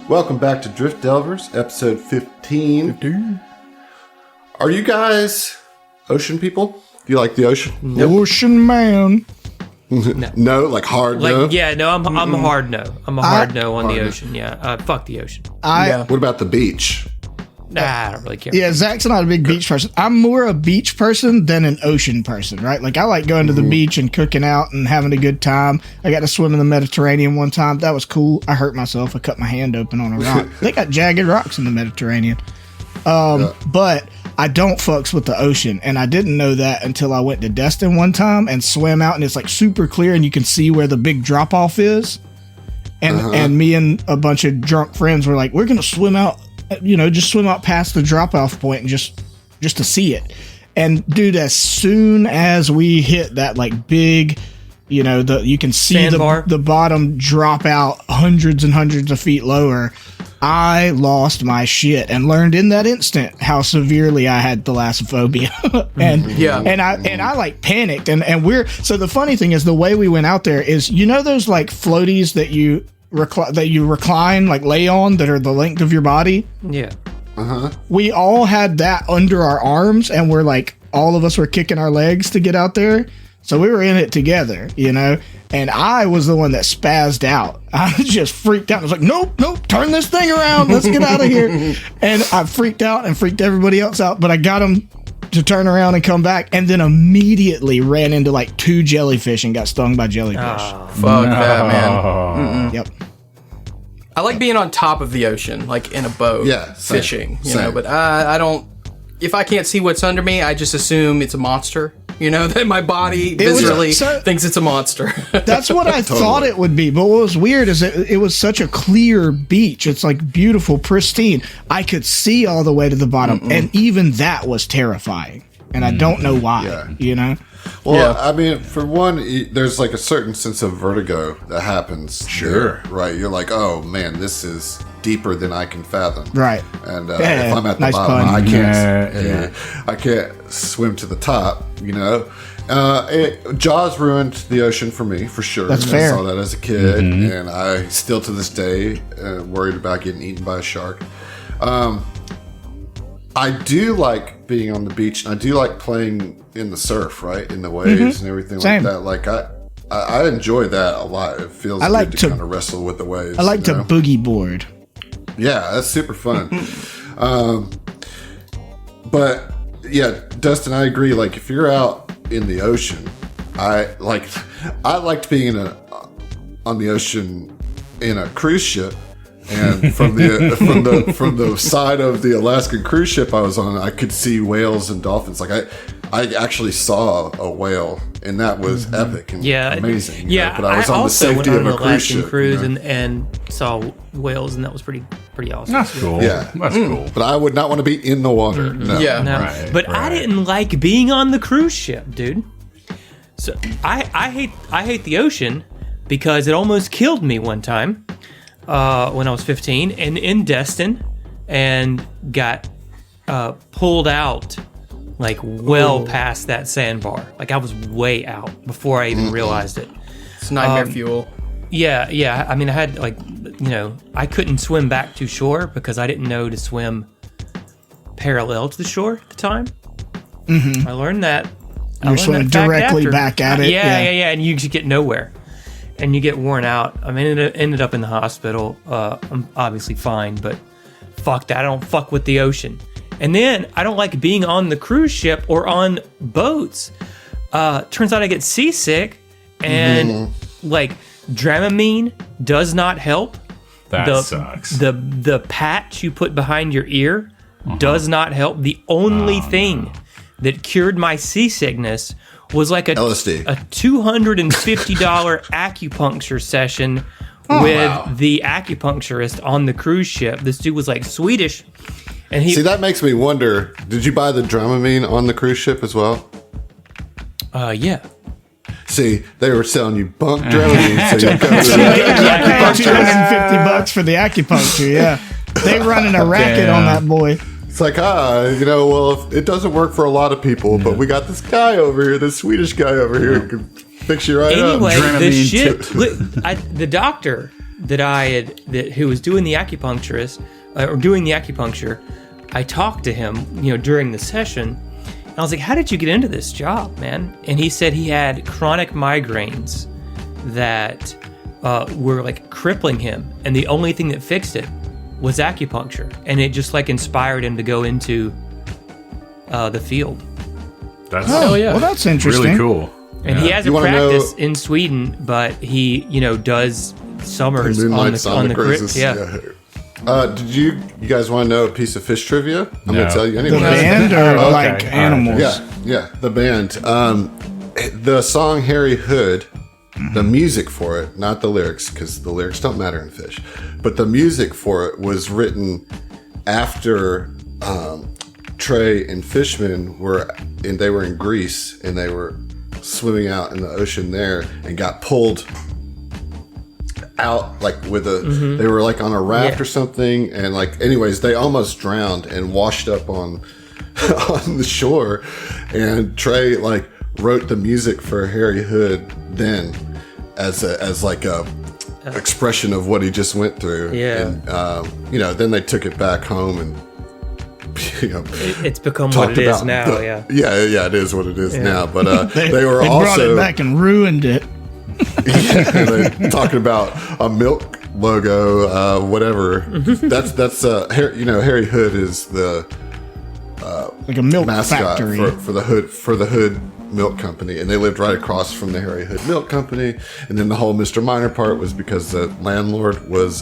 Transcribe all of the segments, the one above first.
Welcome back to Drift Delvers, episode 15. Are you guys ocean people? Do you like the ocean? Nope. Ocean man. No, like hard no? Yeah, no, I'm a hard no. I'm a hard no on the ocean. Yeah, fuck the ocean. What about the beach? Nah, I don't really care. Yeah, Zach's not a big beach person. I'm more a beach person than an ocean person, right? Like, I like going to the beach and cooking out and having a good time. I got to swim in the Mediterranean one time. That was cool. I hurt myself. I cut my hand open on a rock. They got jagged rocks in the Mediterranean. But I don't fucks with the ocean, and I didn't know that until I went to Destin one time and swam out, and it's like super clear, and you can see where the big drop-off is. And me and a bunch of drunk friends were like, we're going to swim out, just swim out past the drop-off point and just to see it. And dude, as soon as we hit that like big, you can see the bottom drop out hundreds and hundreds of feet lower, I lost my shit and learned in that instant how severely I had thalassophobia. and I like panicked so the funny thing is the way we went out there is, those like floaties that you recline, like lay on, that are the length of your body. Yeah. We all had that under our arms, and we're like, all of us were kicking our legs to get out there. So we were in it together, and I was the one that spazzed out. I just freaked out. I was like, nope, turn this thing around. Let's get out of here. And I freaked out and freaked everybody else out, but I got them to turn around and come back, and then immediately ran into like 2 jellyfish and got stung by jellyfish. Oh, fuck that, man. Yep. I like being on top of the ocean, like in a boat, fishing, but I don't, if I can't see what's under me, I just assume it's a monster. That my body viscerally thinks it's a monster. That's what I thought it would be. But what was weird is it was such a clear beach. It's like beautiful, pristine. I could see all the way to the bottom. And even that was terrifying. And I don't know why, Well, I mean, for one, there's like a certain sense of vertigo that happens. Sure. There, right. You're like, oh, man, this is deeper than I can fathom. Right. And if I'm at the bottom, I can't swim to the top, Jaws ruined the ocean for me, for sure. That's fair. I saw that as a kid, and I still to this day worried about getting eaten by a shark. I do like being on the beach, and I do like playing in the surf, right? In the waves and everything like that. Like, I enjoy that a lot. It feels good to kind of wrestle with the waves. I like to boogie board. Yeah, that's super fun. But yeah, Dustin, I agree. Like, if you're out in the ocean, I liked being on the ocean in a cruise ship, and from the side of the Alaskan cruise ship I was on, I could see whales and dolphins. Like I actually saw a whale, and that was epic and amazing. But I was on the safety of a cruise ship, cruise and saw whales, and that was pretty awesome. That's cool. Yeah, that's cool. But I would not want to be in the water. No. Yeah, no. Right, but I didn't like being on the cruise ship, dude. So I hate the ocean because it almost killed me one time when I was 15 and in Destin, and got pulled out like past that sandbar. Like, I was way out before I even realized it. It's nightmare fuel. Yeah. I mean, I had I couldn't swim back to shore because I didn't know to swim parallel to the shore at the time. I learned that. You're swimming directly back at it. Yeah, and you just get nowhere. And you get worn out. I mean, it ended up in the hospital. I'm obviously fine, but fuck that. I don't fuck with the ocean. And then I don't like being on the cruise ship or on boats. Turns out I get seasick, and like Dramamine does not help. That sucks. The patch you put behind your ear does not help. The only thing that cured my seasickness was like a LSD. a $250 acupuncture session with the acupuncturist on the cruise ship. This dude was like Swedish. And See, that makes me wonder, did you buy the Dramamine on the cruise ship as well? Yeah. See, they were selling you bunk Dramamine, so you go to $250 for the acupuncture, yeah. They running a racket on that boy. It's like, well, it doesn't work for a lot of people, but we got this guy over here, this Swedish guy over here who can fix you right up. Anyway, the doctor who was doing the acupuncturist or doing the acupuncture, I talked to him, during the session. And I was like, how did you get into this job, man? And he said he had chronic migraines that were like crippling him. And the only thing that fixed it was acupuncture. And it just like inspired him to go into the field. That's Well, that's interesting. really cool. And he has a practice in Sweden, but he, does summers on the cruises. Yeah. Did you guys want to know a piece of fish trivia? I'm going to tell you anyway. The band or like animals? Yeah, the band. The song Harry Hood, the music for it, not the lyrics, because the lyrics don't matter in Fish, but the music for it was written after Trey and Fishman were in Greece, and they were swimming out in the ocean there and got pulled out like with they were like on a raft or something, and like anyways they almost drowned and washed up on the shore, and Trey like wrote the music for Harry Hood then as like a expression of what he just went through. And then they took it back home and it's become what it is now. It is what it is now. But they were they also brought it back and ruined it. They're talking about a milk logo, whatever. That's Harry Hood is the like a milk mascot factory for the Hood Milk Company, and they lived right across from the Harry Hood Milk Company. And then the whole Mr. Minor part was because the landlord was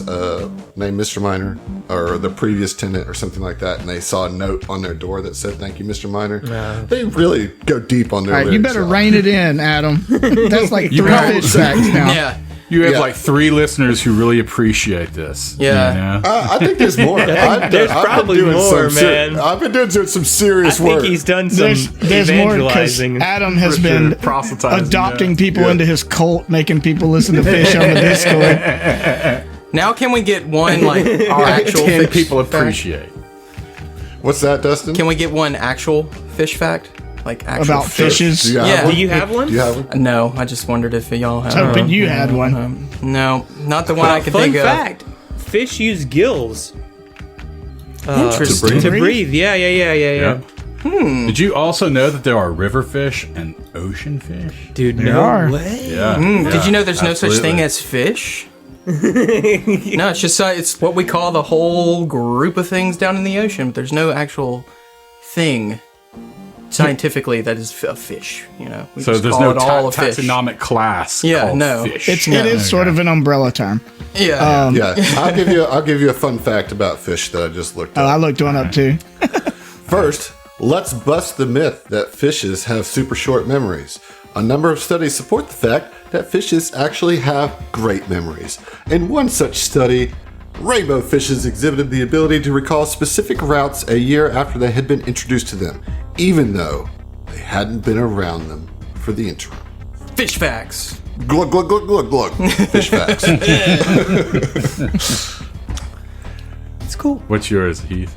named Mr. Minor, or the previous tenant or something like that, and they saw a note on their door that said "Thank you, Mr. Minor." They really go deep on their lyrics. You better rein it in, Adam. That's like 3 fish facts now. Yeah. You have like 3 listeners who really appreciate this. Yeah. I think there's more. There's probably more, man. I've been doing some serious I work. think he's done some There's more because evangelizing. Adam has been proselytizing, adopting people into his cult, making people listen to Fish on the Discord. Now can we get one like actual 10 fish people fact? appreciate. What's that, Dustin? Can we get one actual fish fact? Like actual About fishes. Do you have Yeah. one? Do you have one? Do you have one? No, I just wondered if y'all have. Hoping you had one. No, not the one I could Fun think fact: fish use gills Interesting. to breathe. Yeah. Did you also know that there are river fish and ocean fish? Dude, They no are. way. Yeah. Did you know there's no such absolutely. thing as fish? No, it's just it's what we call the whole group of things down in the ocean. But there's no actual thing scientifically that is a fish. We So just there's call no it all a fish. taxonomic class Yeah, called no. fish. It is sort of an umbrella term. Yeah. Yeah, I'll give you a fun fact about fish that I just looked Oh, up. I looked one up too. First, let's bust the myth that fishes have super short memories. A number of studies support the fact that fishes actually have great memories. In one such study, rainbow fishes exhibited the ability to recall specific routes a year after they had been introduced to them, even though they hadn't been around them for the interim. Fish facts. Glug, glug, glug, glug, glug. Fish facts. It's cool. What's yours, Heath?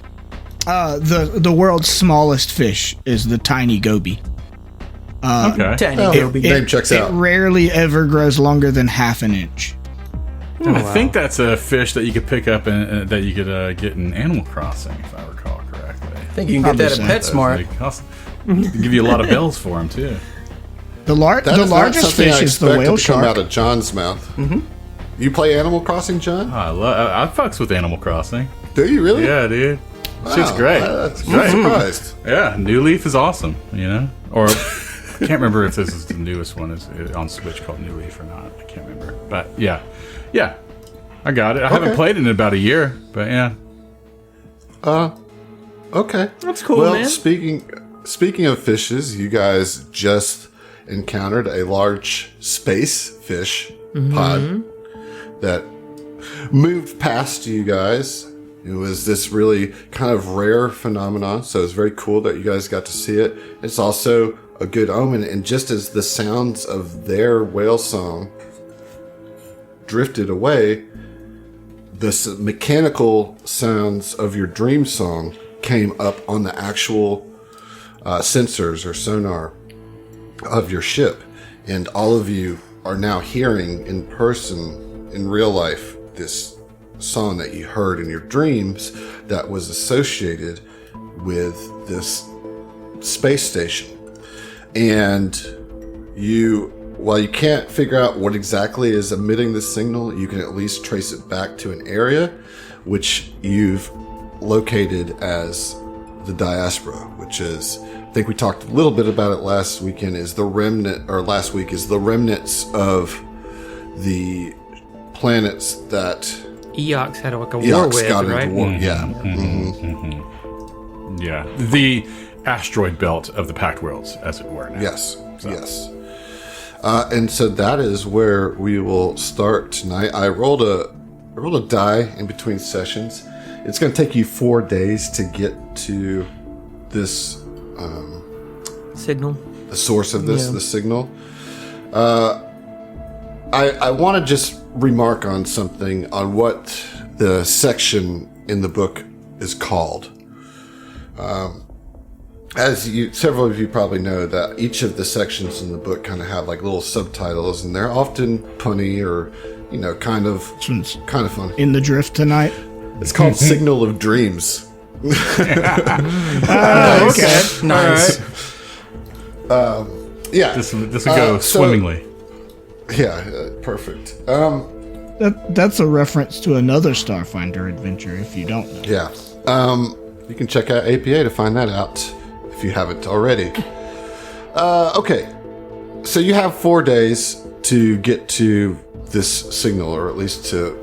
The world's smallest fish is the tiny goby. Okay. Tiny Oh, goby. name checks It out. rarely ever grows longer than half an inch. I think that's a fish that you could pick up and that you could get in Animal Crossing, if I recall correctly. I think you can get that at Probably PetSmart. They give you a lot of bells for them too. The That is not largest something fish I is the expected whale to come out shark. of John's mouth. Mm-hmm. You play Animal Crossing, John? I fucks with Animal Crossing. Do you really? Yeah, dude. Shit's Wow, great. That's It's great. surprised. Yeah, New Leaf is awesome. Or I can't remember if this is the newest one is on Switch called New Leaf or not. I can't remember. But yeah, I got it. I haven't played it in about a year, but yeah. Okay. That's cool, well, man. Speaking of fishes, you guys just encountered a large space fish pod that moved past you guys. It was this really kind of rare phenomenon, so it's very cool that you guys got to see it. It's also a good omen, and just as the sounds of their whale song drifted away, the mechanical sounds of your dream song came up on the actual sensors or sonar of your ship, and all of you are now hearing in person, in real life, this song that you heard in your dreams that was associated with this space station. And while you can't figure out what exactly is emitting this signal, you can at least trace it back to an area which you've located as the diaspora, which is, I think we talked a little bit about it last weekend, is the remnant, or last week, is the remnants of the planets that Eox had like a war with, right? Yeah. Yeah. The asteroid belt of the Pact Worlds, as it were. Now. Yes. So. Yes. And so that is where we will start tonight. I rolled a die in between sessions. It's going to take you 4 days to get to this signal, the source of this, the signal. I want to just remark on something on what the section in the book is called. As several of you probably know, that each of the sections in the book kind of have like little subtitles, and they're often punny or, kind of funny. In the drift tonight. It's called Signal of Dreams. Okay. Nice. Yeah. This will go swimmingly. Yeah, perfect. That's a reference to another Starfinder adventure, if you don't know. Yeah. You can check out APA to find that out if you haven't already. Okay. So you have 4 days to get to this signal, or at least to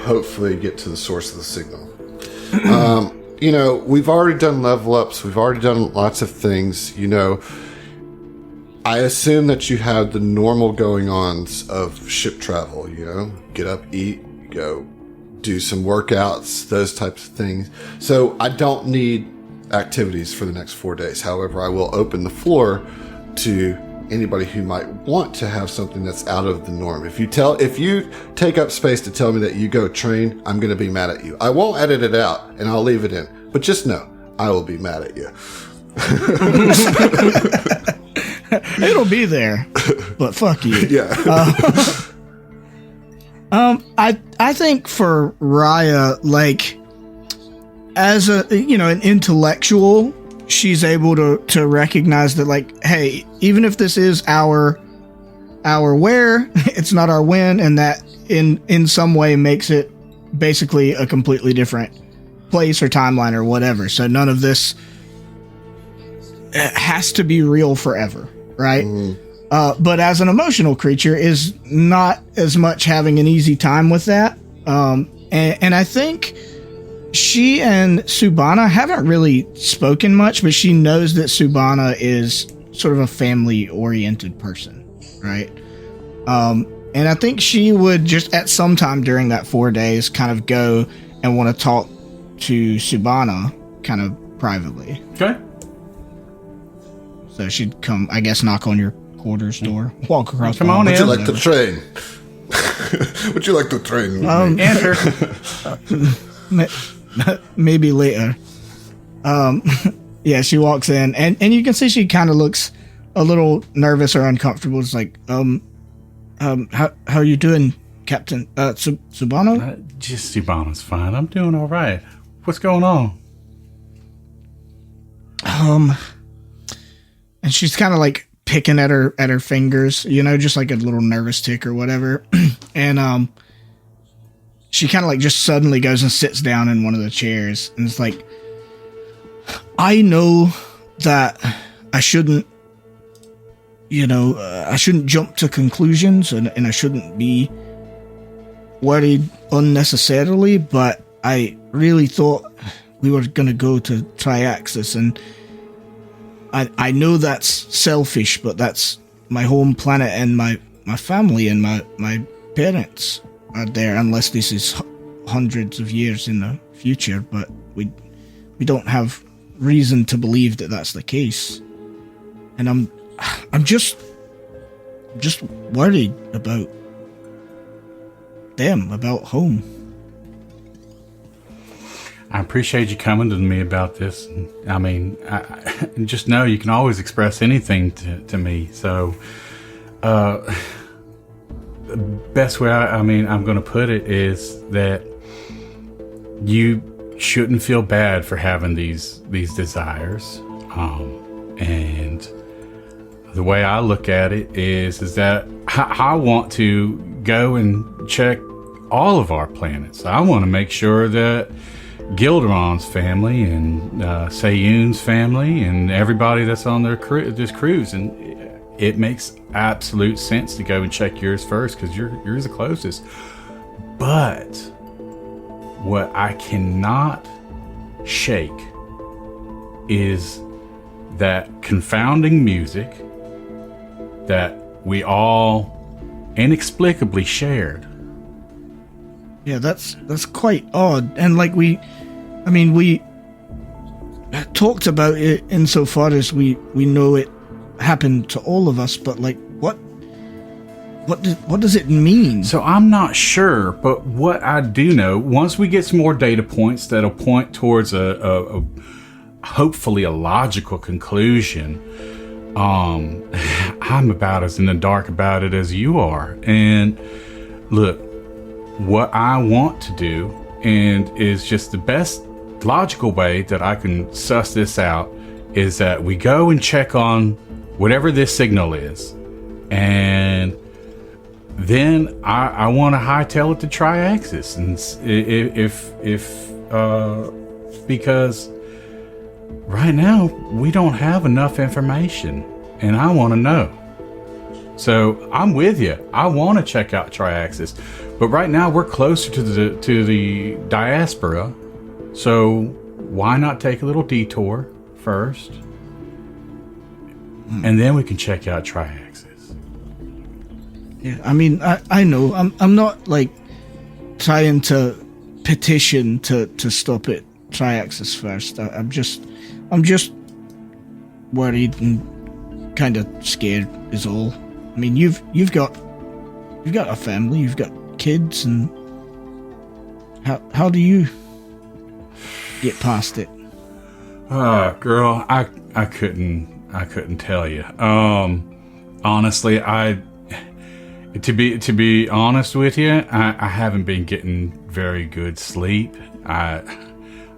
hopefully get to the source of the signal. We've already done level ups. We've already done lots of things. I assume that you have the normal going-ons of ship travel. Get up, eat, go do some workouts, those types of things. So I don't need activities for the next 4 days. However, I will open the floor to anybody who might want to have something that's out of the norm. If you take up space to tell me that you go train, I'm going to be mad at you. I won't edit it out, and I'll leave it in. But just know, I will be mad at you. It'll be there, but fuck you. Yeah. I think for Raya, like, as an intellectual, she's able to recognize that, like, hey, even if this is our where, it's not our when, and that in some way makes it basically a completely different place or timeline or whatever. So none of this has to be real forever, right? But as an emotional creature, is not as much having an easy time with that. And I think she and Subana haven't really spoken much, but she knows that Subana is sort of a family-oriented person, right? And I think she would just at some time during that 4 days kind of go and want to talk to Subana kind of privately. Okay. So she'd come, I guess, knock on your quarters door, walk across. Come on in. Would you like the train? Would you like the train? Enter. Maybe later. Yeah, she walks in, and you can see she kind of looks a little nervous or uncomfortable. It's like, how you doing, Captain Subano? Just Subano's fine. I'm doing all right. What's going on? And she's kind of like picking at her fingers, just like a little nervous tick or whatever. And she kind of like just suddenly goes and sits down in one of the chairs, and it's like, I know that I shouldn't, I shouldn't jump to conclusions, and I shouldn't be worried unnecessarily, but I really thought we were going to go to Triaxis, and I know that's selfish, but that's my home planet, and my family and my parents are there, unless this is hundreds of years in the future, but we don't have reason to believe that that's the case. And I'm just worried about them, about home. I appreciate you coming to me about this. I mean, just know you can always express anything to me. So, best way I'm going to put it is that you shouldn't feel bad for having these desires. And the way I look at it is that I want to go and check all of our planets. I want to make sure that Gilderon's family and Sayun's family and everybody that's on this cruise, and it makes absolute sense to go and check yours first because you're the closest. But what I cannot shake is that confounding music that we all inexplicably shared. Yeah, that's quite odd. And like we talked about it insofar as we know it happened to all of us, but like what does it mean? So I'm not sure, but what I do know, once we get some more data points that'll point towards a hopefully a logical conclusion, I'm about as in the dark about it as you are. And look, what I want to do, and is just the best logical way that I can suss this out, is that we go and check on whatever this signal is, and then I want to hightail it to Triaxis, and because right now we don't have enough information, and I want to know. So I'm with you. I want to check out Triaxis, but right now we're closer to the diaspora. So why not take a little detour first, and then we can check out Triaxis. Yeah, I mean, I know I'm not like trying to petition to stop it. Triaxis first. I'm just worried and kind of scared is all. I mean, you've got a family, you've got kids, and how do you get past it? Girl, I couldn't tell you. Honestly, to be honest with you, I haven't been getting very good sleep. I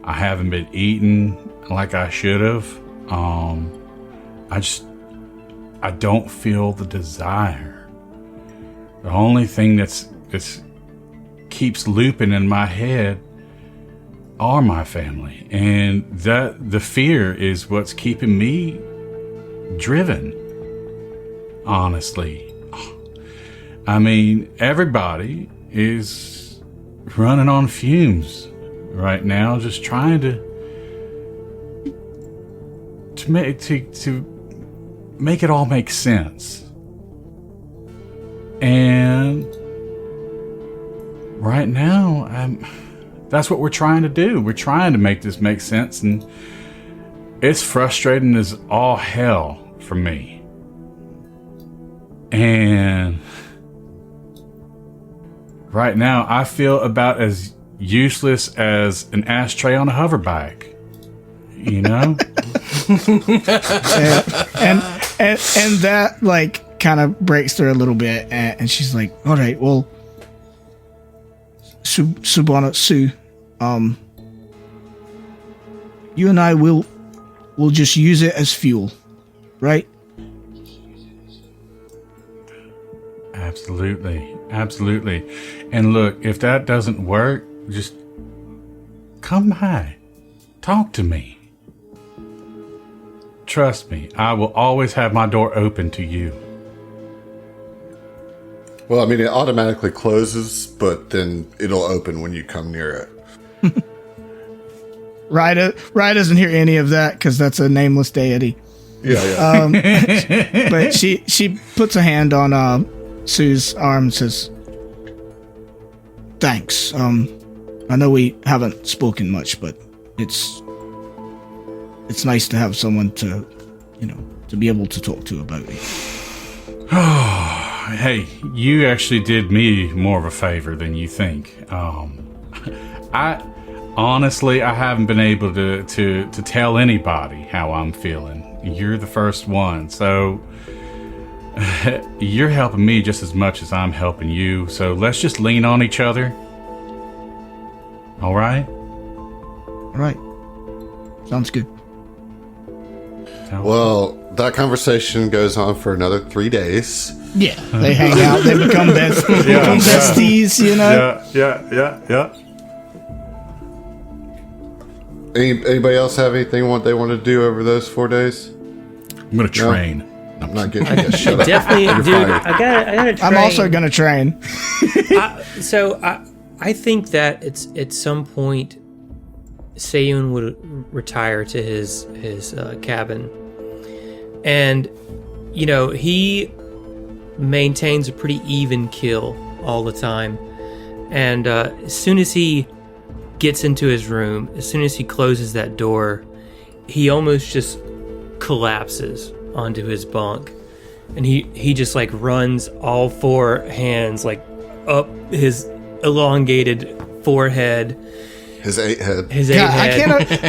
haven't been eating like I should have. I don't feel the desire. The only thing that's keeps looping in my head are my family, and that the fear is what's keeping me driven. Honestly, I mean, everybody is running on fumes right now, just trying to make it all make sense. And right now, that's what we're trying to do. We're trying to make this make sense, and it's frustrating as all hell for me. And right now, I feel about as useless as an ashtray on a hover bike. You know? and that like kind of breaks through a little bit, and she's like, all right, well, Subana, Sue, you and I will just use it as fuel, right? Absolutely. And look, if that doesn't work, just come by, talk to me. Trust me, I will always have my door open to you. Well, I mean, it automatically closes, but then it'll open when you come near it. Rye doesn't hear any of that because that's a nameless deity. Yeah. But she puts a hand on Sue's arm and says, thanks. I know we haven't spoken much, but it's nice to have someone to be able to talk to about it. Hey, you actually did me more of a favor than you think. I haven't been able to tell anybody how I'm feeling. You're the first one, so You're helping me just as much as I'm helping you, so let's just lean on each other. All right? All right. Sounds good. Well, that conversation goes on for another 3 days. Yeah, they hang out. They become besties, you know? Yeah. Anybody else have anything they want to do over those 4 days? I'm going to train. I'm not getting you. Shut up. Definitely, You're dude. fired. I gotta train. I'm also going to train. I think that at some point, Seiyun would retire to his cabin, and he maintains a pretty even kill all the time. And as soon as he gets into his room, as soon as he closes that door, he almost just collapses onto his bunk, and he just like runs all four hands like up his elongated forehead, his 8 head.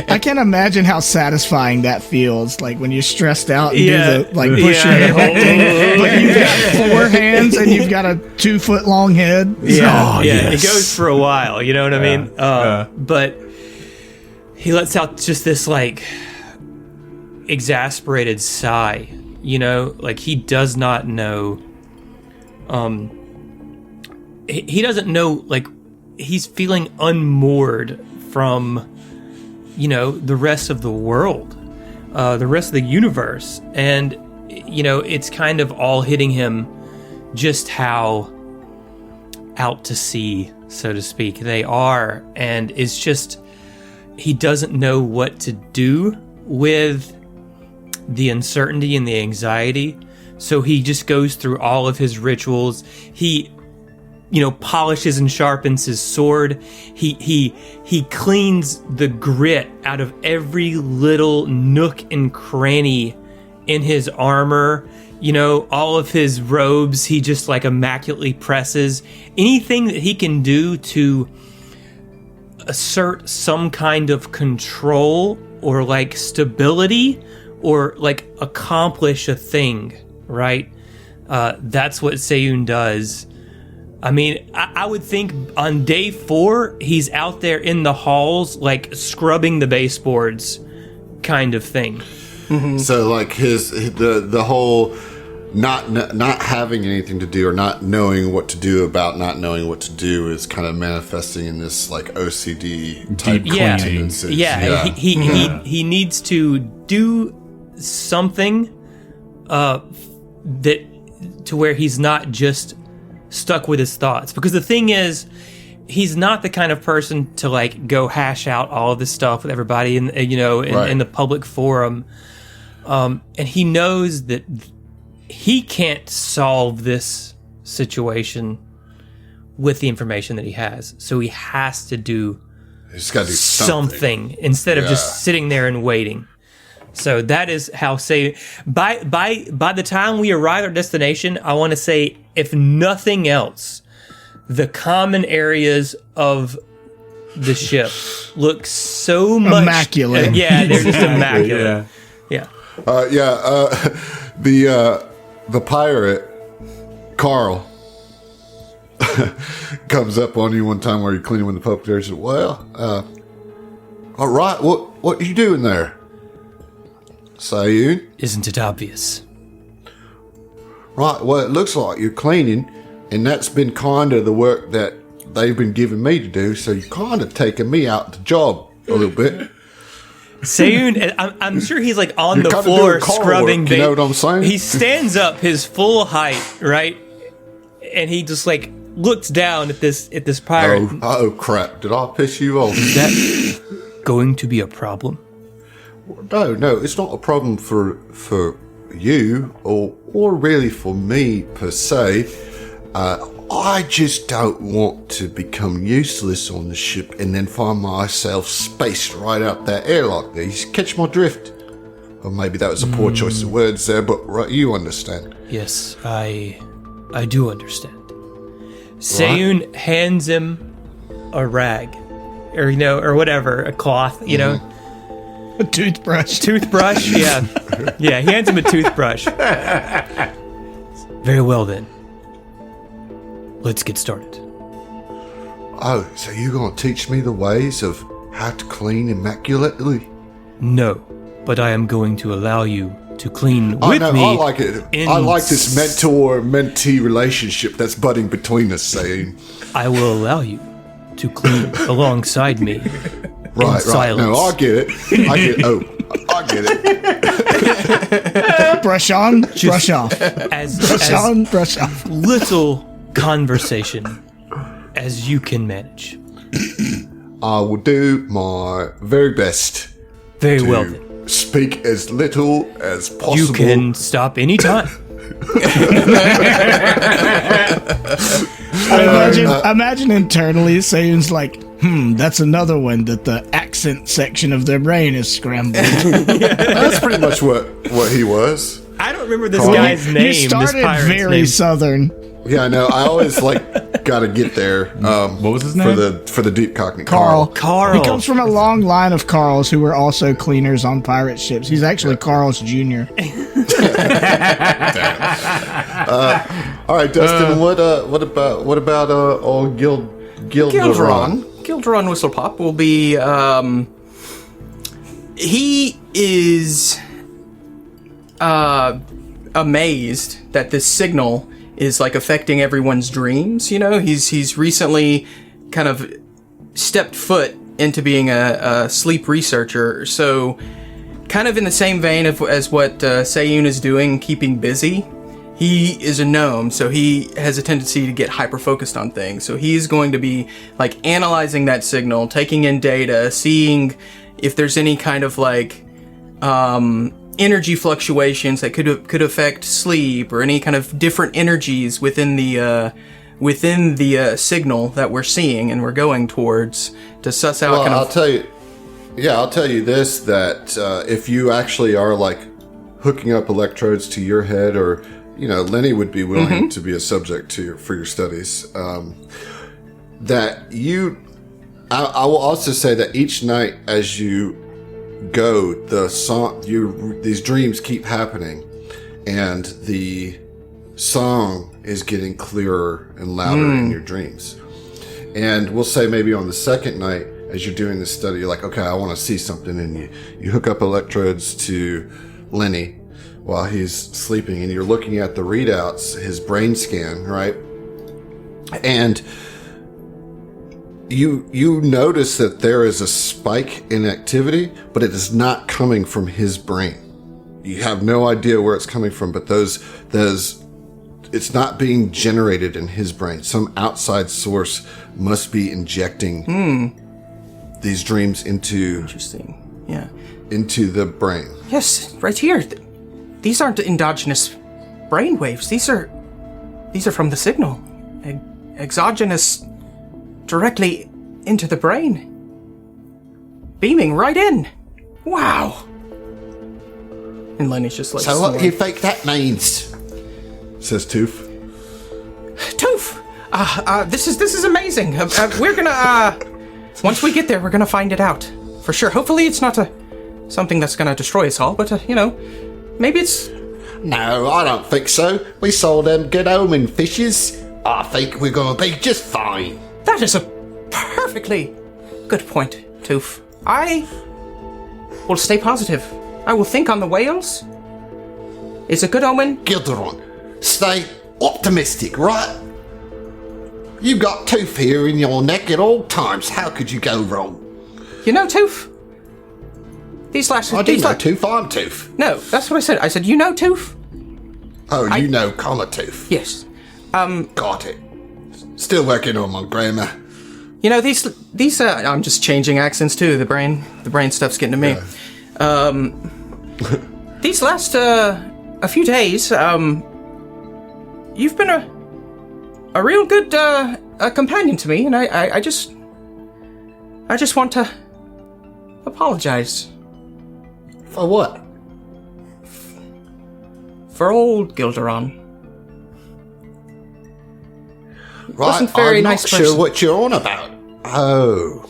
I can't imagine how satisfying that feels. Like when you're stressed out and do the push your head back thing, but you've got 4 hands and you've got a 2-foot long head. It goes for a while. You know what I mean? But he lets out just this like exasperated sigh. Like he does not know. He doesn't know. Like he's feeling unmoored from, the rest of the world, the rest of the universe, and it's kind of all hitting him just how out to sea, so to speak, they are, and it's just he doesn't know what to do with the uncertainty and the anxiety, so he just goes through all of his rituals. He polishes and sharpens his sword. He cleans the grit out of every little nook and cranny in his armor. All of his robes, he just like immaculately presses. Anything that he can do to assert some kind of control or like stability or like accomplish a thing, right? That's what Seiyun does. I mean, I would think on day 4, he's out there in the halls, like scrubbing the baseboards kind of thing. Mm-hmm. So like the whole not having anything to do or not knowing what to do about not knowing what to do is kind of manifesting in this like OCD type tendencies. Yeah. He needs to do something that to where he's not just stuck with his thoughts, because the thing is, he's not the kind of person to like go hash out all of this stuff with everybody in the public forum, and he knows that he can't solve this situation with the information that he has, so he has to do something instead of just sitting there and waiting. So that is how by the time we arrive at our destination, I want to say, if nothing else, the common areas of the ship look so much immaculate. They're just immaculate. The pirate Carl comes up on you one time where you're cleaning with the puppet there. He said, "Well, all right, what are you doing there?" Seiyun? Isn't it obvious? Right, well, it looks like you're cleaning, and that's been kind of the work that they've been giving me to do, so you're kind of taking me out the job a little bit. Seiyun, I'm sure he's like on the floor scrubbing. You know what I'm saying? He stands up his full height, right? And he just like looks down at this pirate. Oh crap, did I piss you off? Is that going to be a problem? No, it's not a problem for you or really for me per se. I just don't want to become useless on the ship and then find myself spaced right out that airlock there. You catch my drift? Or maybe that was a poor choice of words there, but you understand. Yes, I do understand. Seiyun hands him a rag, or whatever, a cloth, A toothbrush. Yeah. He hands him a toothbrush. Very well then. Let's get started. Oh, so you're going to teach me the ways of how to clean immaculately? No, but I am going to allow you to clean with me. I like it. I like this mentor-mentee relationship that's budding between us, saying. I will allow you to clean alongside me. Right. Silence. No, I get it. I get it. Brush on, brush off. Brush on, brush off. Little conversation as you can manage. I will do my very best. Very to well then. Speak as little as possible. You can stop anytime. I imagine internally Sayun's like, that's another one that the accent section of their brain is scrambled. That's pretty much what he was. I don't remember this guy's name. You started very southern. Yeah, I know. I always got to get there. What was his name? For the deep cockney. Carl. Carl. He comes from a long line of Carls who were also cleaners on pirate ships. He's actually Carl's Jr. All right, Dustin. What about old Gilderon? Gilderon Whistlepop will be. He is amazed that this signal is like affecting everyone's dreams. You know, he's recently kind of stepped foot into being a sleep researcher. So, kind of in the same vein as what Sayun is doing, keeping busy. He is a gnome, so he has a tendency to get hyper-focused on things. So he's going to be like analyzing that signal, taking in data, seeing if there's any kind of like energy fluctuations that could affect sleep, or any kind of different energies within the signal that we're seeing and we're going towards to suss out. Well, I'll tell you this: that if you actually are like hooking up electrodes to your head, or Lenny would be willing to be a subject for your studies. I will also say that each night as you go, these dreams keep happening, and the song is getting clearer and louder in your dreams. And we'll say maybe on the second night, as you're doing this study, you're like, okay, I want to see something, and you hook up electrodes to Lenny while he's sleeping, and you're looking at the readouts, his brain scan, right? And you notice that there is a spike in activity, but it is not coming from his brain. You have no idea where it's coming from, but it's not being generated in his brain. Some outside source must be injecting these dreams into the brain. Yes, right here. These aren't endogenous brain waves. These are from the signal. Exogenous directly into the brain. Beaming right in. Wow. And Lenny's just like... So what do you think that means? Says Toof. Toof! This is amazing. We're gonna... once we get there, we're gonna find it out. For sure. Hopefully it's not something that's gonna destroy us all, but, maybe it's... No, I don't think so. We saw them good omen fishes. I think we're gonna be just fine. That is a perfectly good point, Toof. I will stay positive. I will think on the whales. It's a good omen. Gilderon, stay optimistic, right? You got Toof here in your neck at all times. How could you go wrong? Toof. These last... I do know Toof. I'm Toof. No, that's what I said. I said, Toof? Oh, comma Toof. Yes. Got it. Still working on my grammar. These I'm just changing accents too. The brain stuff's getting to me. Yeah. These last a few days, you've been a real good companion to me, and I just want to apologize. For what? For old Gilderon. Right, wasn't very I'm nice not person. sure what you're on about. Oh.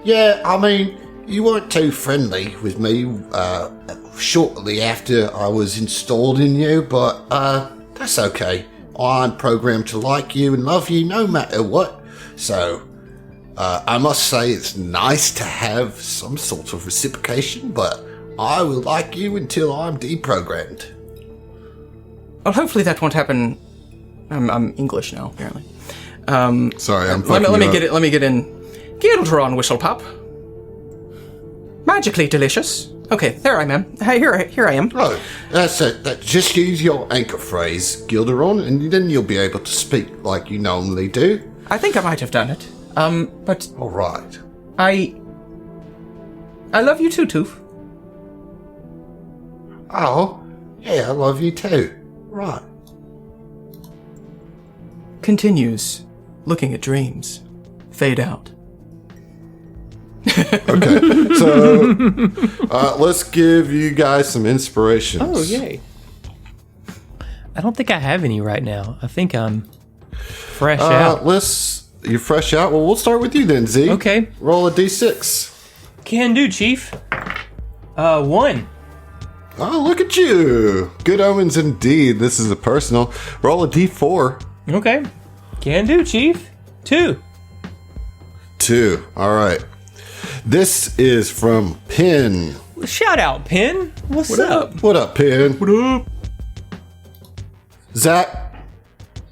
Yeah, I mean, you weren't too friendly with me shortly after I was installed in you, but That's okay. I'm programmed to like you and love you no matter what. So, I must say it's nice to have some sort of reciprocation, but I will like you until I'm deprogrammed. Well, hopefully that won't happen. I'm English now, apparently. Sorry, I'm let fucking me you get up. it. Let me get in. Gilderon Whistlepop. Magically delicious. Okay, there I am. Here I am. Oh, that's it. Just use your anchor phrase, Gilderon, and then you'll be able to speak like you normally do. I think I might have done it. But All right. I love you too, Tooth. Oh, yeah, I love you too. Right. Continues, looking at dreams. Fade out. Okay, so let's give you guys some inspirations. Oh, yay. I don't think I have any right now. I think I'm fresh out. You're fresh out? Well, we'll start with you then, Z. Okay. Roll a d6. Can do, Chief. 1. Oh, look at you. Good omens indeed. This is a personal. Roll a d4. Okay. Can do, Chief. 2. 2. All right. This is from Pin. Shout out, Pin. What's up? What up, Pin? What up? Zach,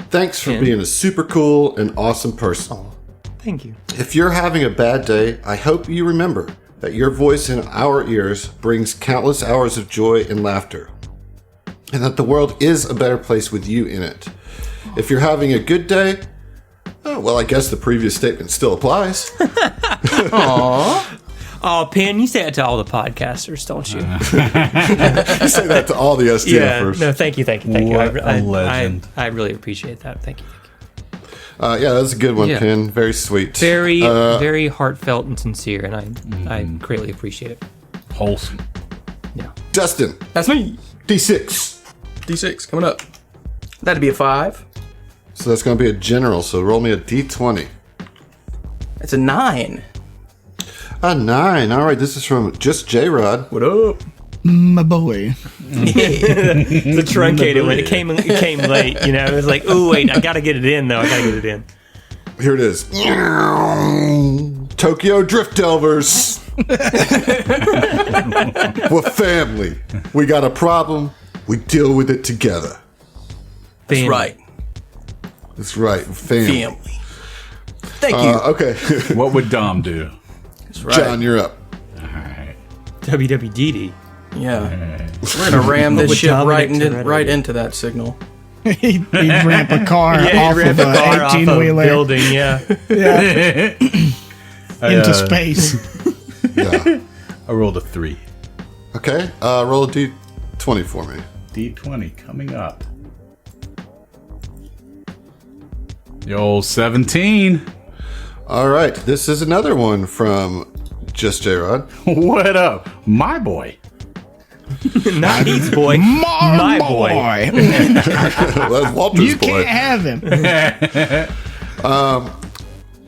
thanks for Pin. being a super cool and awesome person. Thank you. If you're having a bad day, I hope you remember that your voice in our ears brings countless hours of joy and laughter, and that the world is a better place with you in it. If you're having a good day, well, I guess the previous statement still applies. Aww. Oh, Pin, you say that to all the podcasters, don't you? You say that to all the STFers. Yeah. No, thank you. What a legend. I really appreciate that. Thank you. Yeah, that's a good one, Yeah. Pin. Very sweet. Very, very heartfelt and sincere, and I greatly appreciate it. Wholesome. Yeah. Dustin, That's me. D6. D6 coming up. That'd be a 5. So that's going to be a general, so roll me a D20. It's a 9. A 9. All right, this is from Just J-Rod. What up? My boy. The truncated when it came late, you know, it was like, oh wait, I gotta get it in though. I gotta get it in. Here it is. Tokyo Drift Delvers. We're family. We got a problem. We deal with it together. That's right. That's right. Family. Family. Thank you. Okay. What would Dom do? That's right. John, you're up. All right. WWDD. Yeah. We're gonna ram this With ship right Dominic into that signal. He'd ramp a car Yeah, off ran of the car an off a 18-wheeler building. Yeah. into space. Yeah. I rolled a 3. Okay. Roll a D20 for me. D20 coming up. The old 17. All right. This is another one from Just J-Rod. What up, my boy? Not Heath's boy. My boy. That's Walter's You boy. can't have him.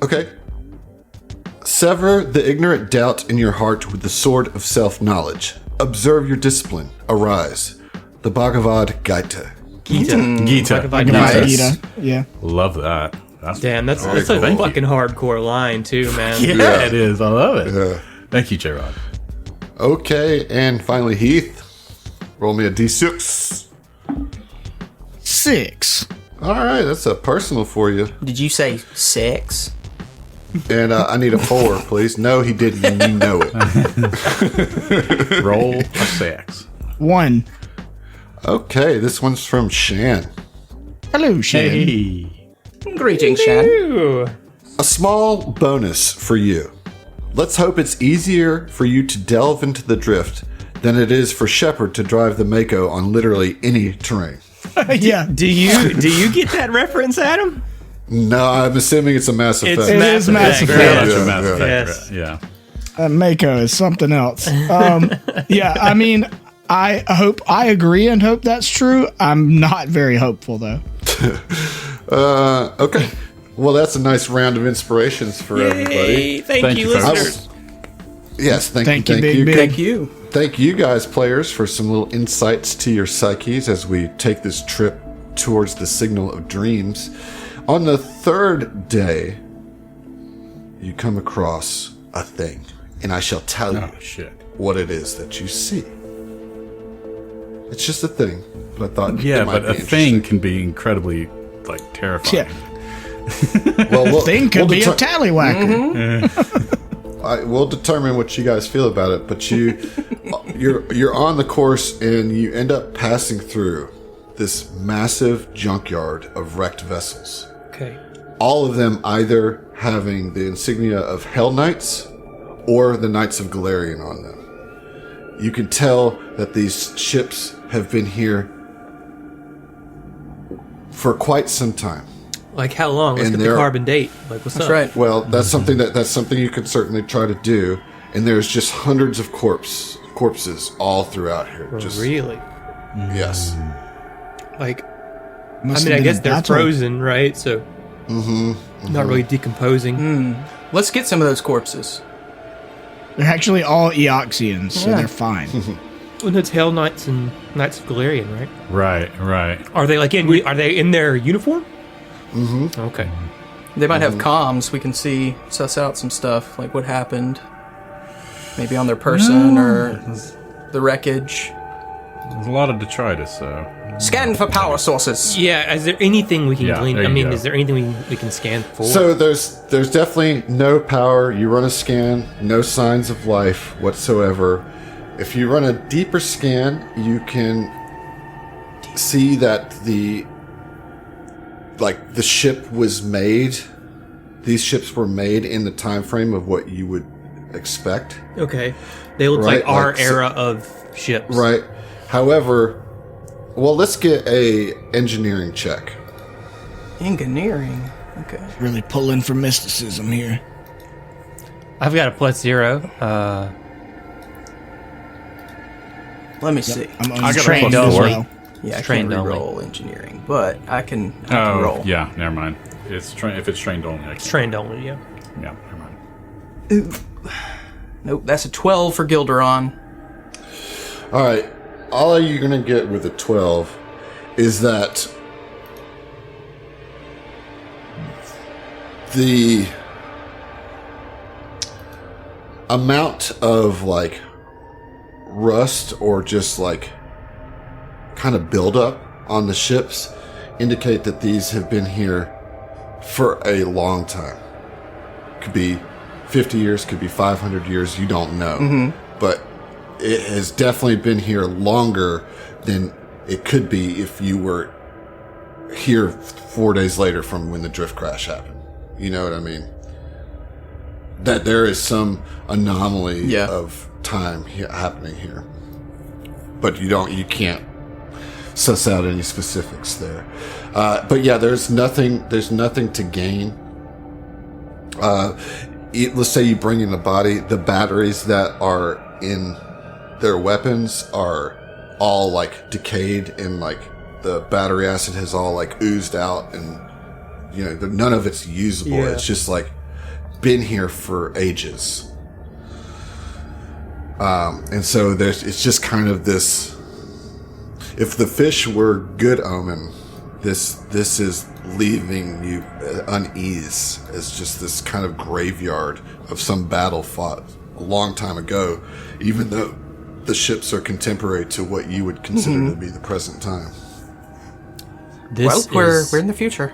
Okay. Sever the ignorant doubt in your heart with the sword of self-knowledge. Observe your discipline. Arise. The Bhagavad Gita. Gita. Nice. Gita. Yeah. Love that. That's Damn, that's a cool. fucking hardcore line too, man. Yeah, it is. I love it. Yeah. Thank you, J-Rod. Okay, and finally Heath. Roll me a D6. 6. All right, that's a personal for you. Did you say 6? And I need a 4, please. No, he didn't. You know it. Roll a 6. 1. Okay, this one's from Shan. Hello, Shan. Hey. Greetings, Shan. Ooh. A small bonus for you. Let's hope it's easier for you to delve into the drift than it is for Shepard to drive the Mako on literally any terrain. Yeah. Do you get that reference, Adam? No, I'm assuming it's a Mass Effect. It is Mass Very Effect. much a Yeah, Mass yeah. Effect. Yes. Yeah. Mako is something else. Yeah, I mean, I agree and hope that's true. I'm not very hopeful, though. Okay. Well, that's a nice round of inspirations for everybody. Thank you, you, folks. listeners. Yes, thank Thank you. you, Thank Big you. Big. Thank you. Thank you guys, players, for some little insights to your psyches as we take this trip towards the signal of dreams. On the third day, you come across a thing, and I shall tell you what it is that you see. It's just a thing, but I thought yeah, but a thing can be incredibly like terrifying. Yeah. Well, thing could be a tallywhacker. We'll determine what you guys feel about it, but you're on the course and you end up passing through this massive junkyard of wrecked vessels. Okay. All of them either having the insignia of Hell Knights or the Knights of Galarian on them. You can tell that these ships have been here for quite some time. Like how long? Let's get the carbon date. Like what's up? That's right. Well, that's something you could certainly try to do. And there's just hundreds of corpses all throughout here. Just really? Yes. Like, I guess they're frozen, right? So, not really decomposing. Let's get some of those corpses. They're actually all Eoxians, so they're fine. Well, it's Hell Knights and Knights of Galarian, right? Right. Are they are they in their uniform? Mm-hmm. Okay. They might have comms. We can suss out some stuff, like what happened. Maybe on their person or the wreckage. There's a lot of detritus, so. Scan for power sources. Yeah, is there anything we can glean? Go. Is there anything we can scan for? So there's definitely no power. You run a scan, no signs of life whatsoever. If you run a deeper scan, you can see that the ship was made. These ships were made in the time frame of what you would expect. Okay. They look like our era of ships. Right. However, well, let's get a engineering check. Engineering? Okay. Really pulling for mysticism here. I've got a +0. Let me see. I'm I got a trained +4. as well. Yeah, I trained can't only. re-roll engineering, but I can Oh, roll. yeah, never mind. If it's trained only, I It's can. trained only, yeah. Yeah, never mind. Nope, that's a 12 for Gilderon. All right. All you're going to get with a 12 is that the amount of like rust or just like kind of buildup on the ships indicate that these have been here for a long time. Could be 50 years, could be 500 years, you don't know. But it has definitely been here longer than it could be if you were here 4 days later from when the drift crash happened. You know what I mean? That there is some anomaly of time happening here. But you can't suss out any specifics there. But yeah, there's nothing to gain. Let's say you bring in the body, the batteries that are in their weapons are all like decayed and like the battery acid has all like oozed out and none of it's usable. Yeah. It's just like been here for ages. And so it's just kind of this, if the fish were good omen, this is leaving you unease as just this kind of graveyard of some battle fought a long time ago, even though the ships are contemporary to what you would consider to be the present time. We're in the future.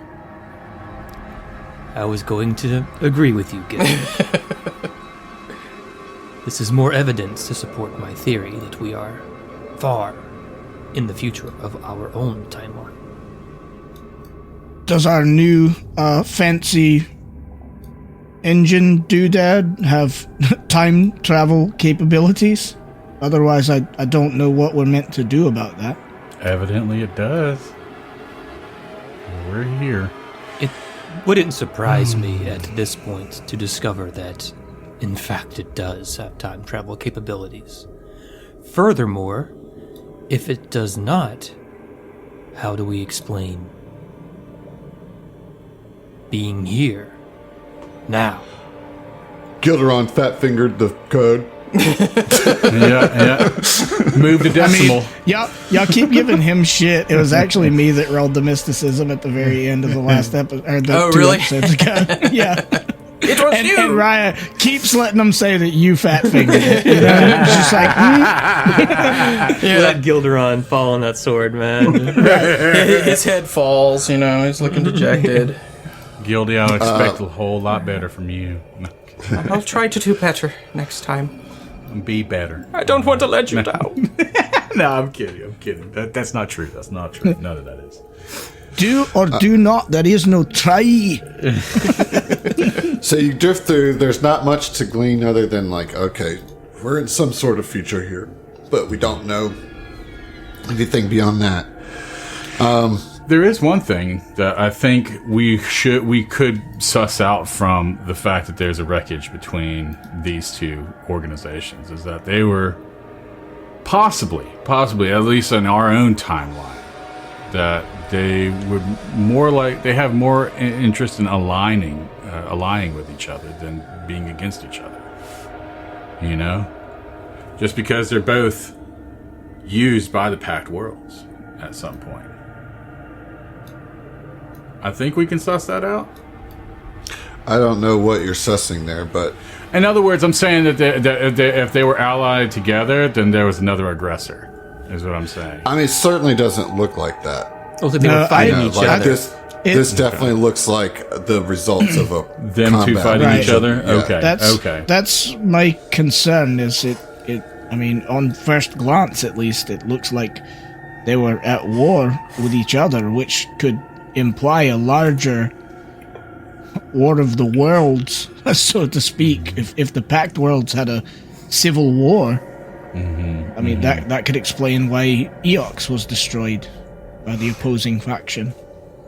I was going to agree with you, Gil. This is more evidence to support my theory that we are far in the future of our own timeline. Does our new fancy engine doodad have time travel capabilities? Otherwise, I don't know what we're meant to do about that. Evidently it does. We're here. It wouldn't surprise me at this point to discover that, in fact, it does have time travel capabilities. Furthermore, if it does not, how do we explain being here now? Gilderon fat-fingered the code. Yeah. Move the decimal. Y'all keep giving him shit. It was actually me that rolled the mysticism at the very end of the last episode. Or the two really? episodes ago. Yeah. It was you. And Raya keeps letting them say that you fat fingered it. You know? It's just like, Let Gilderon fall on that sword, man. His head falls, he's looking dejected. Guilty, I expect a whole lot better from you. I'll try to do better next time. Be better. I don't want to let you down. No, I'm kidding. That's not true. That's not true. None of that is. do or do not. There is no try. So you drift through. There's not much to glean other than okay, we're in some sort of future here, but we don't know anything beyond that. There is one thing that I think we could suss out from the fact that there's a wreckage between these two organizations, is that they were possibly, at least in our own timeline, that they would they have more interest in aligning with each other than being against each other. Just because they're both used by the Pact Worlds at some point. I think we can suss that out. I don't know what you're sussing there, but in other words, I'm saying that if they were allied together, then there was another aggressor, is what I'm saying. I mean, it certainly doesn't look like that. Also, they were fighting each other. This definitely looks like the results of them combat. two fighting each other. Yeah. Okay. That's my concern. Is it? I mean, on first glance, at least, it looks like they were at war with each other, which could imply a larger war of the worlds, so to speak. If the Pact Worlds had a civil war, I mean that could explain why Eox was destroyed by the opposing faction.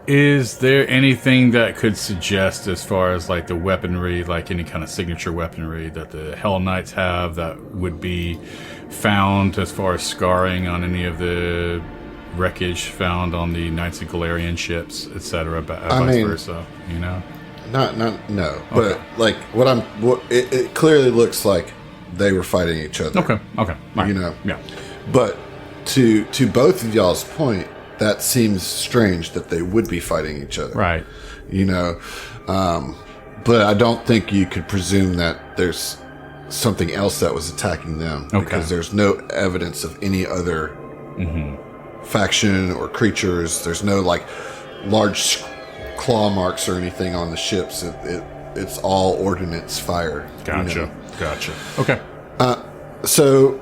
Is there anything that could suggest, as far as the weaponry, any kind of signature weaponry that the Hell Knights have, that would be found as far as scarring on any of the wreckage found on the Knights of Galarian ships, etc., vice versa? No. But it clearly looks like they were fighting each other. Okay. Right. Yeah. But to both of y'all's point, that seems strange that they would be fighting each other. Right. But I don't think you could presume that there's something else that was attacking them, because there's no evidence of any other faction or creatures. There's no large claw marks or anything on the ships. It's all ordnance fire. Gotcha. Okay. So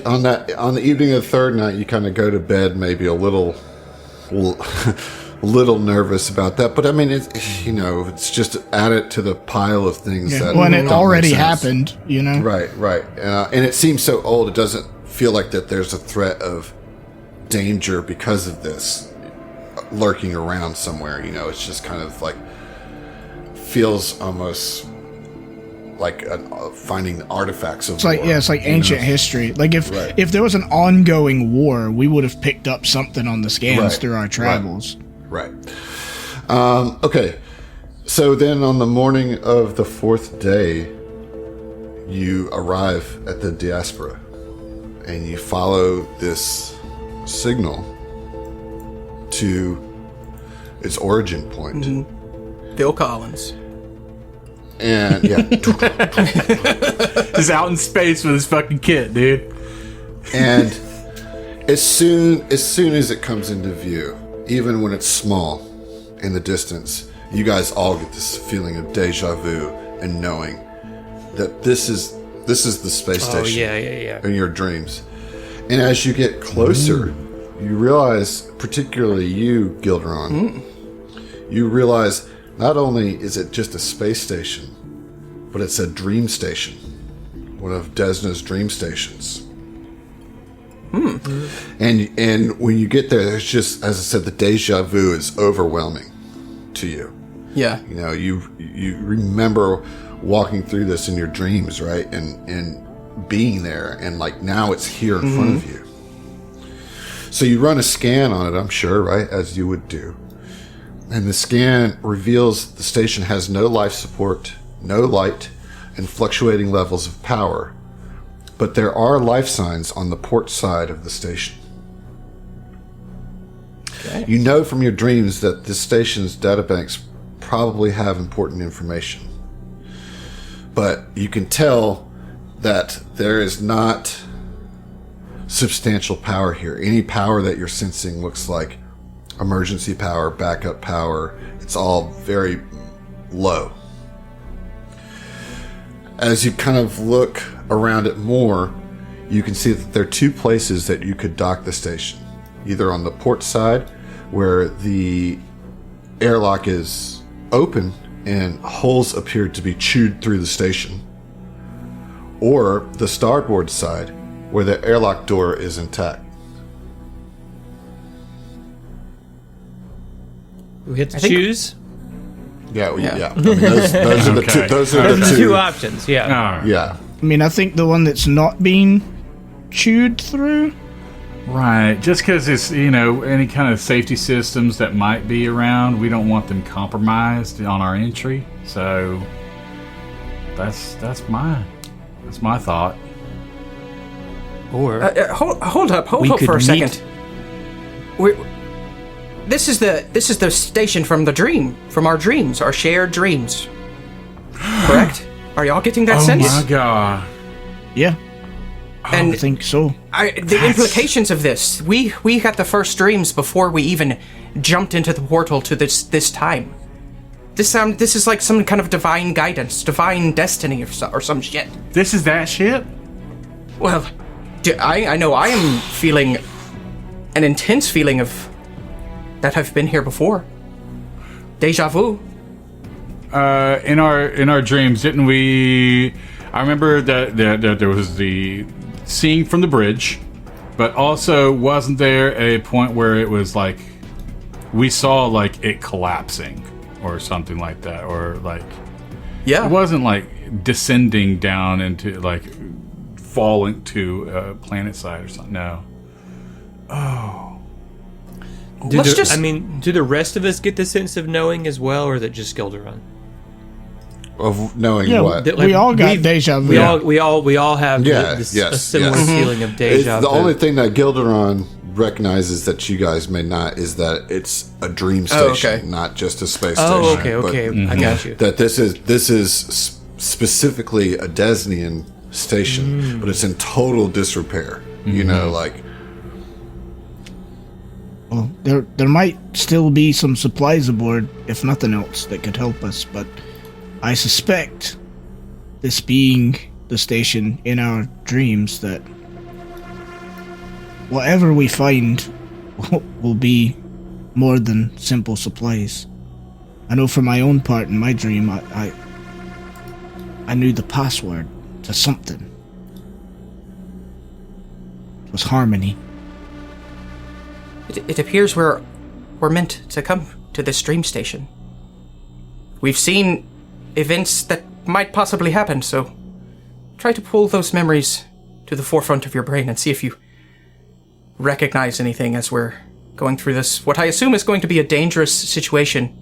on the evening of the third night, you kind of go to bed maybe a little nervous about that, but I mean it's just added to the pile of things that when it already happened, Right, and it seems so old. It doesn't feel like that there's a threat of danger because of this lurking around somewhere. It's just kind of feels almost like finding artifacts of war. It's like ancient history. If there was an ongoing war, we would have picked up something on the scans through our travels. Right. Okay. So then on the morning of the fourth day, you arrive at the diaspora and you follow this signal to its origin point. Phil Collins. And he's out in space with his fucking kit, dude. And as soon as it comes into view, even when it's small in the distance, you guys all get this feeling of deja vu and knowing that this is the space station. Yeah. In your dreams. And as you get closer, you realize, particularly you, Gilderon, you realize not only is it just a space station, but it's a dream station. One of Desna's dream stations. And when you get there, there's just, as I said, the deja vu is overwhelming to you. Yeah. You remember walking through this in your dreams, right? And being there, and now it's here in front of you. So you run a scan on it, I'm sure, right? As you would do. And the scan reveals the station has no life support, no light, and fluctuating levels of power, but there are life signs on the port side of the station. Okay. You know from your dreams that this station's databanks probably have important information. But you can tell that there is not substantial power here. Any power that you're sensing looks like emergency power, backup power. It's all very low. As you kind of look around it more, you can see that there are two places that you could dock the station. Either on the port side, where the airlock is open and holes appear to be chewed through the station, or the starboard side, where the airlock door is intact. We get to choose. Yeah. I mean, those are the two. Those are the two options. Yeah. Yeah. I mean, I think the one that's not being chewed through. Right. Just because it's, any kind of safety systems that might be around, we don't want them compromised on our entry. So that's my thought. Or hold up for a second. This is the station from our dreams, our shared dreams. Correct? Are y'all getting that sense? Oh my god. Yeah. And I think so. The implications of this. We had the first dreams before we even jumped into the portal to this time. This is like some kind of divine guidance, divine destiny or some shit. This is that shit? Well, I know I am feeling an intense feeling of that I've been here before. Deja vu. In our dreams, didn't we? I remember that there was the seeing from the bridge, but also wasn't there a point where it was like we saw like it collapsing or something like that, or like it wasn't like descending down into like falling to a planet side or something. No. Oh. Do the rest of us get the sense of knowing as well, or is it just Gilderon? Of knowing what? We all got deja vu. We all have a similar feeling of deja vu. The only thing that Gilderon recognizes that you guys may not is that it's a dream station, not just a space station. Oh, okay. I got you. That this is specifically a Desnian station, but it's in total disrepair. Well, there might still be some supplies aboard, if nothing else, that could help us, but I suspect, this being the station in our dreams, that whatever we find will be more than simple supplies. I know for my own part in my dream, I knew the password to something. It was harmony. It appears we're meant to come to this dream station. We've seen events that might possibly happen, so try to pull those memories to the forefront of your brain and see if you recognize anything as we're going through this, what I assume is going to be a dangerous situation,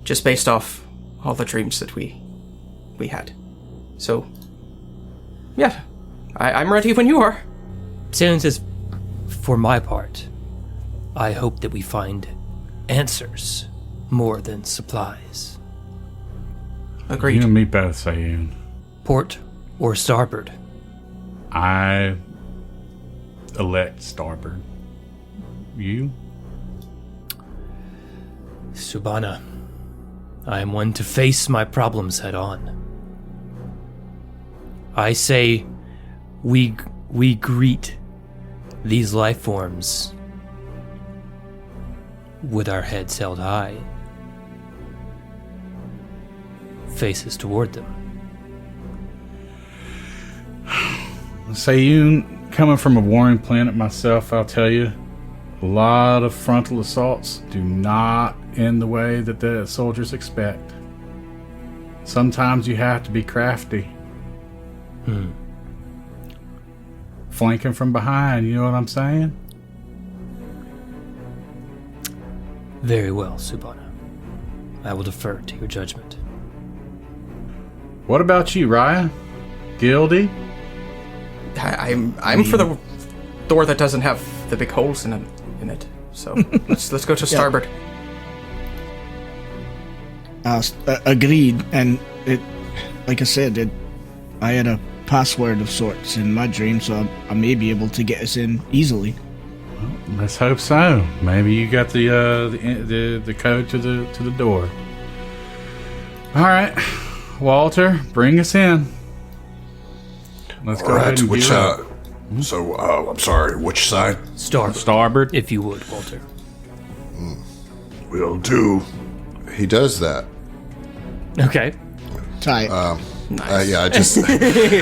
just based off all the dreams that we had. So, yeah, I'm ready when you are. Soon says, for my part, I hope that we find answers more than supplies. Agreed. You and me both, Sayun. Port or starboard? I elect starboard. You? Subhana, I am one to face my problems head on. I say we greet these life forms with our heads held high, faces toward them. Sayun, coming from a warring planet myself, I'll tell you, a lot of frontal assaults do not end the way that the soldiers expect. Sometimes you have to be crafty. Flanking from behind, you know what I'm saying? Very well, Subhana. I will defer to your judgment. What about you, Raya? Guilty? I'm for the door that doesn't have the big holes in it. So let's go to starboard. Agreed. And it, like I said, I had a password of sorts in my dream, so I may be able to get us in easily. Let's hope so. Maybe you got the code to the door. All right, Walter, bring us in. Let's go ahead and which I'm sorry, which side? Starboard, if you would, Walter. Will do. He does that. Okay. Tight. Nice. Yeah,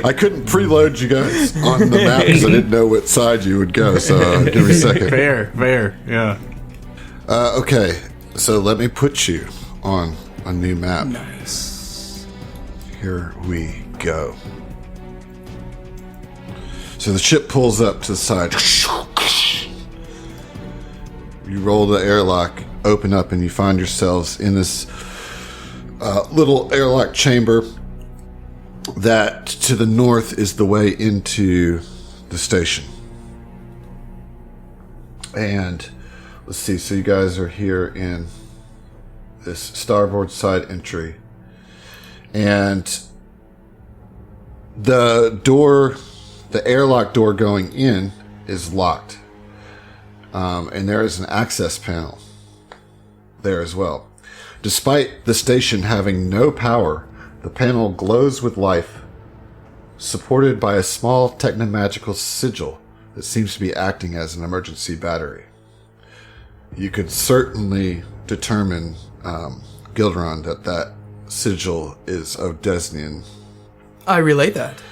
I couldn't preload you guys on the map because I didn't know what side you would go. So give me a second. Fair, yeah. Okay, so let me put you on a new map. Nice. Here we go. So the ship pulls up to the side. You roll the airlock, open up, and you find yourselves in this little airlock chamber that to the north is the way into the station. And let's see, so you guys are here in this starboard side entry. And the airlock door going in is locked. And there is an access panel there as well. Despite the station having no power, the panel glows with life, supported by a small technomagical sigil that seems to be acting as an emergency battery. You could certainly determine, Gilderon, that sigil is of Desnian. I relay that.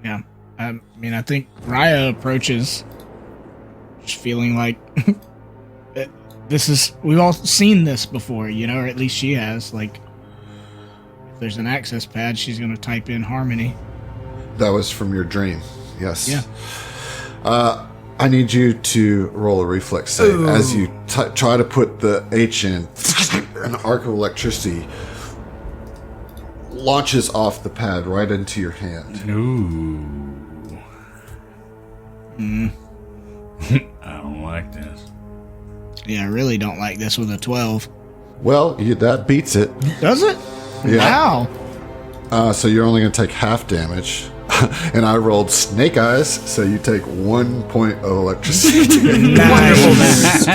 Yeah. I mean, I think Raya approaches just feeling like we've all seen this before, or at least she has. Like, if there's an access pad, she's going to type in Harmony. That was from your dream, yes. Yeah. I need you to roll a reflex save. Ooh. As you try to put the H in, an arc of electricity launches off the pad right into your hand. Ooh. I don't like this. Yeah, I really don't like this with a 12. Well, that beats it. Does it? Yeah. Wow. So you're only going to take half damage. And I rolled snake eyes, so you take 1 point of electricity. Nice.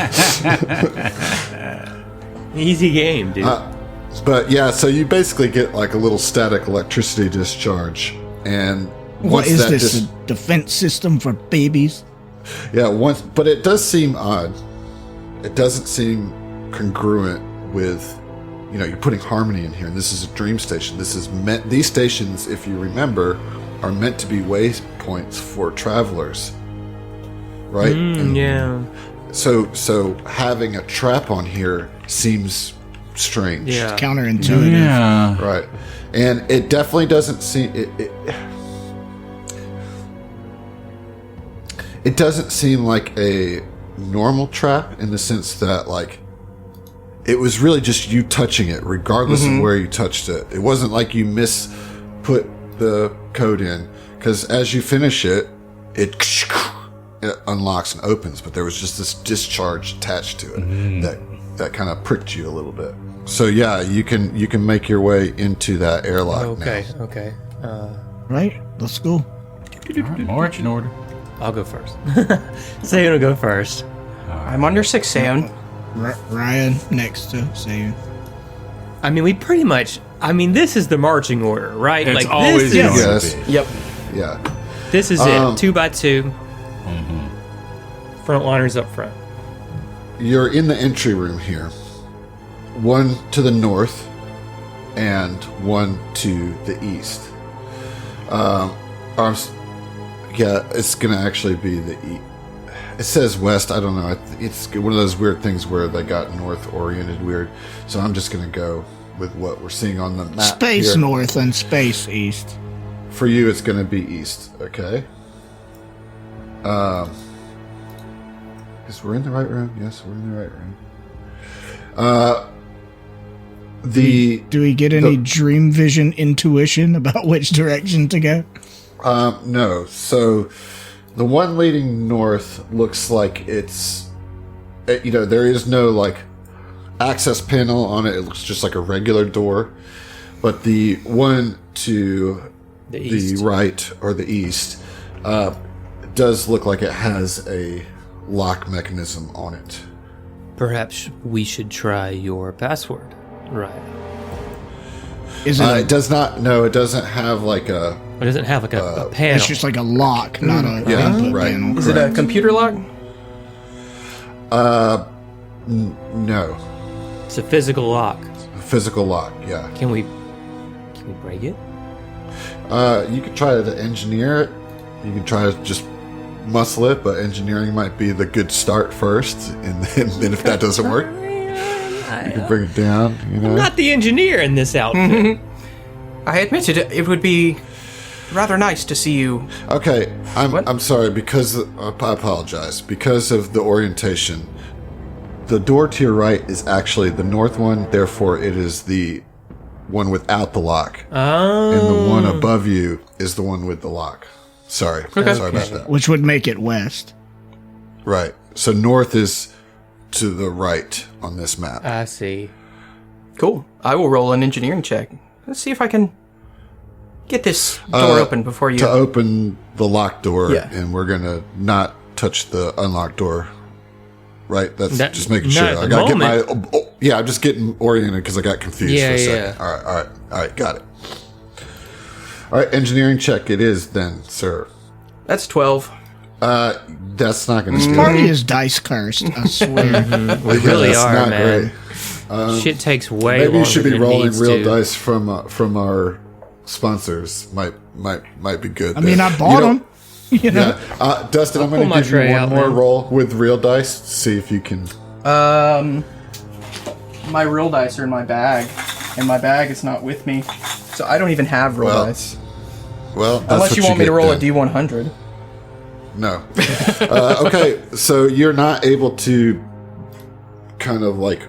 Easy game, dude. But yeah, so you basically get like a little static electricity discharge. And what is this, a defense system for babies? Yeah, but it does seem odd. It doesn't seem congruent with, you're putting Harmony in here, and this is a dream station. These stations, if you remember, are meant to be waypoints for travelers, right? Yeah. So having a trap on here seems strange. Yeah. It's counterintuitive. Yeah. Right. And it definitely doesn't seem it doesn't seem like a normal trap in the sense that, like, it was really just you touching it, regardless of where you touched it. It wasn't like you put the code in, because as you finish it unlocks and opens, but there was just this discharge attached to it that kind of pricked you a little bit. So yeah, you can make your way into that airlock. Okay. Right, let's go. Right, marching order. I'll go first. Sayun will go first. I'm under 6, Sayun. Ryan next to Sayun. I mean, this is the marching order, right? It's like always this is, Yes. Yep. Yeah. This is it. 2 by 2. Frontliners up front. You're in the entry room here. One to the north and one to the east. It's going to actually be the east. It says west. I don't know. It's one of those weird things where they got north-oriented weird. So I'm just going to go with what we're seeing on the map Space here. north and space east. For you, it's going to be east. Okay. Because we're in the right room. Yes, we're in the right room. Do we get any dream vision intuition about which direction to go? No. So the one leading north looks like it's, there is no like access panel on it. It looks just like a regular door. But the one to the right or the east does look like it has a lock mechanism on it. Perhaps we should try your password. Right. It does not. No, it doesn't have like a. It doesn't have like a panel. It's just like a lock, not a input right. panel. Is it a computer lock? No. It's a physical lock. A physical lock. Yeah. Can we break it? You could try to engineer it. You can try to just muscle it, but engineering might be the good start first, and then if that doesn't work, you can bring it down. I'm not the engineer in this outfit. I admitted it would be rather nice to see you. Okay, I'm sorry because I apologize because of the orientation. The door to your right is actually the north one, therefore it is the one without the lock. Oh. And the one above you is the one with the lock. Sorry. Okay. Sorry about that. Which would make it west. Right. So north is to the right on this map. I see. Cool. I will roll an engineering check. Let's see if I can get this door open before you... To open the locked door, Yeah. and we're going to not touch the unlocked door. Right? That's just making not sure. at I the got to moment. get my... yeah, I'm just getting oriented because I got confused for a second. Yeah. All right, got it. All right, engineering check it is then, sir. That's 12. That's not going to This party is dice cursed, I swear. We really that's are, not man. great. Shit takes way Maybe longer you should be than it rolling needs real to. dice from our sponsors. Might be good. I mean, I bought them. You know? Yeah, Dustin, I'm going pull my to give you tray one out, more man. roll with real dice. See if you can. My real dice are in my bag, and my bag is not with me, so I don't even have real dice. Well, that's Unless what you want me to get roll then. a D100. No. Okay, so you're not able to kind of like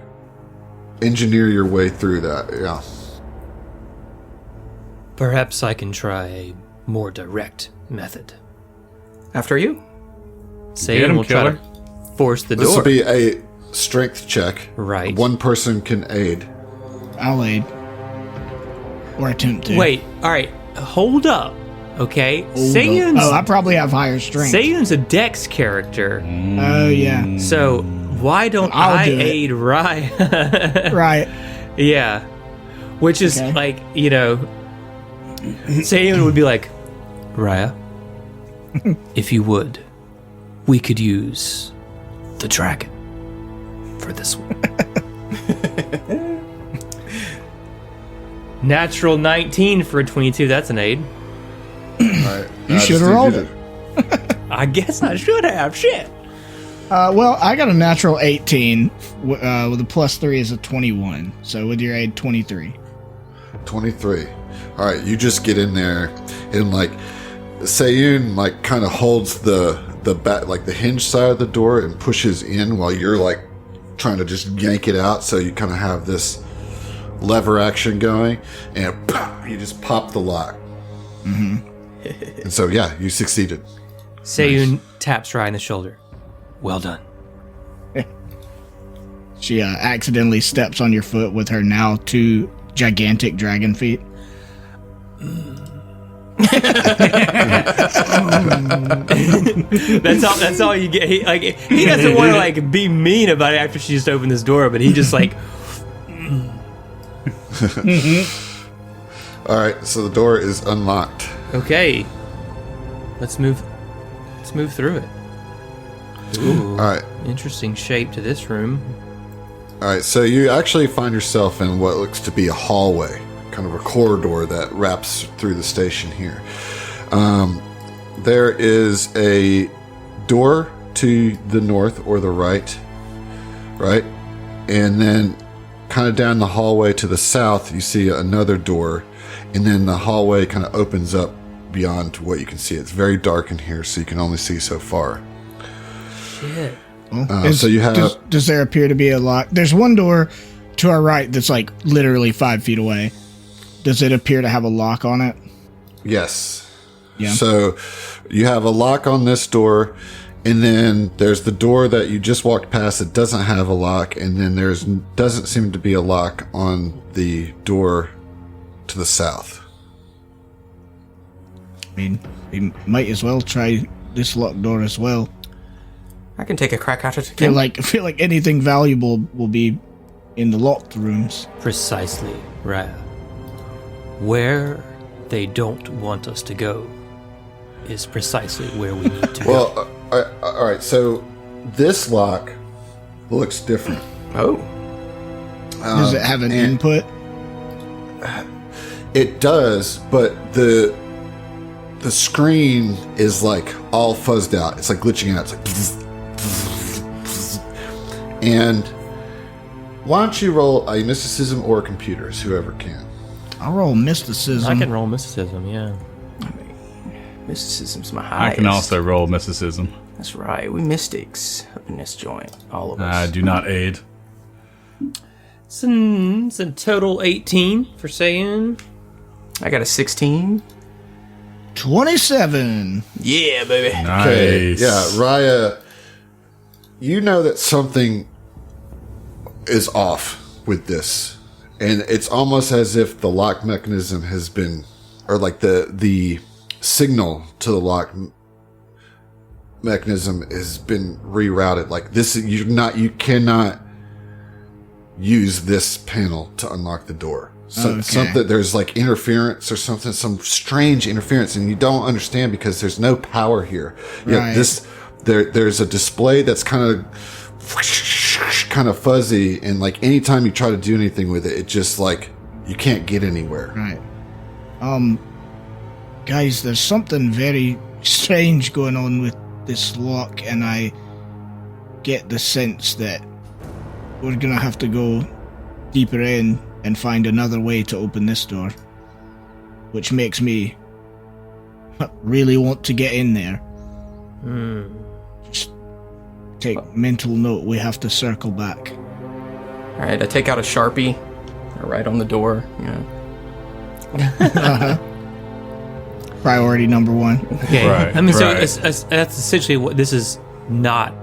engineer your way through that. Yeah. Perhaps I can try a more direct method. After you? Say Get and him, we'll try killer. to force the This door. will be a strength check. Right. One person can aid. I'll aid. Or attempt to. Wait, alright, hold up. Okay? Seiyun's Oh, I probably have higher strength. Seiyun's a Dex character. Oh, yeah. So why don't I'll I do it. aid Ryan? Right. Yeah. Which is Okay. like, Seiyun would be like, Raya, if you would, we could use the dragon for this one. Natural 19 for a 22, that's an aid. All right. You should have rolled it. I guess I should have, shit. Well, I got a natural 18. With a plus 3 is a 21. So with your aid, 23. 23. All right, you just get in there and like Seiyun like kind of holds the back like the hinge side of the door and pushes in while you're like trying to just yank it out. So you kind of have this lever action going, and pop, you just pop the lock. Mm-hmm. And so yeah, you succeeded. Seiyun taps Raya on the shoulder. Well done. She accidentally steps on your foot with her now 2 gigantic dragon feet. That's all you get. He doesn't want to like be mean about it after she just opened this door, but he just like All right, so the door is unlocked. okay. Let's move through it. Ooh, All right. interesting shape to this room. All right, so you actually find yourself in what looks to be a hallway, kind of a corridor that wraps through the station here. There is a door to the north or the right, and then kind of down the hallway to the south, you see another door, and then the hallway kind of opens up beyond what you can see. It's very dark in here, so you can only see so far. Shit. So you have... Does there appear to be a lock? There's one door to our right that's like literally 5 feet away. Does it appear to have a lock on it? Yes. Yeah. So you have a lock on this door, and then there's the door that you just walked past that doesn't have a lock, and then doesn't seem to be a lock on the door to the south. I mean, we might as well try this locked door as well. I can take a crack at it I again. feel like anything valuable will be in the locked rooms. Precisely, Raya. Where they don't want us to go is precisely where we need to go. Well, all right. So this lock looks different. Oh. Does it have an input? It does, but the screen is like all fuzzed out. It's like glitching out. It's like, and why don't you roll a mysticism or computers, whoever can. I'll roll mysticism. I can roll mysticism, yeah. Mysticism's my highest. I can also roll mysticism. That's right. We mystics up in this joint. All of us. I do not aid. It's a total 18 for saying. I got a 16. 27. Yeah, baby. Nice. Okay, yeah, Raya, you know that something is off with this, and it's almost as if the lock mechanism has been, or like the signal to the lock mechanism has been rerouted. Like this, you cannot use this panel to unlock the door. So, something, there's like interference or something, some strange interference, and you don't understand because there's no power here. Right. There's a display that's kind of fuzzy, and like anytime you try to do anything with it, it just like you can't get anywhere. Right. Guys, there's something very strange going on with this lock, and I get the sense that we're gonna have to go deeper in and find another way to open this door, which makes me really want to get in there. Just take mental note, we have to circle back. All right, I take out a Sharpie. I write on the door. Priority number one. Okay. Right, I mean, so right. that's essentially what this is not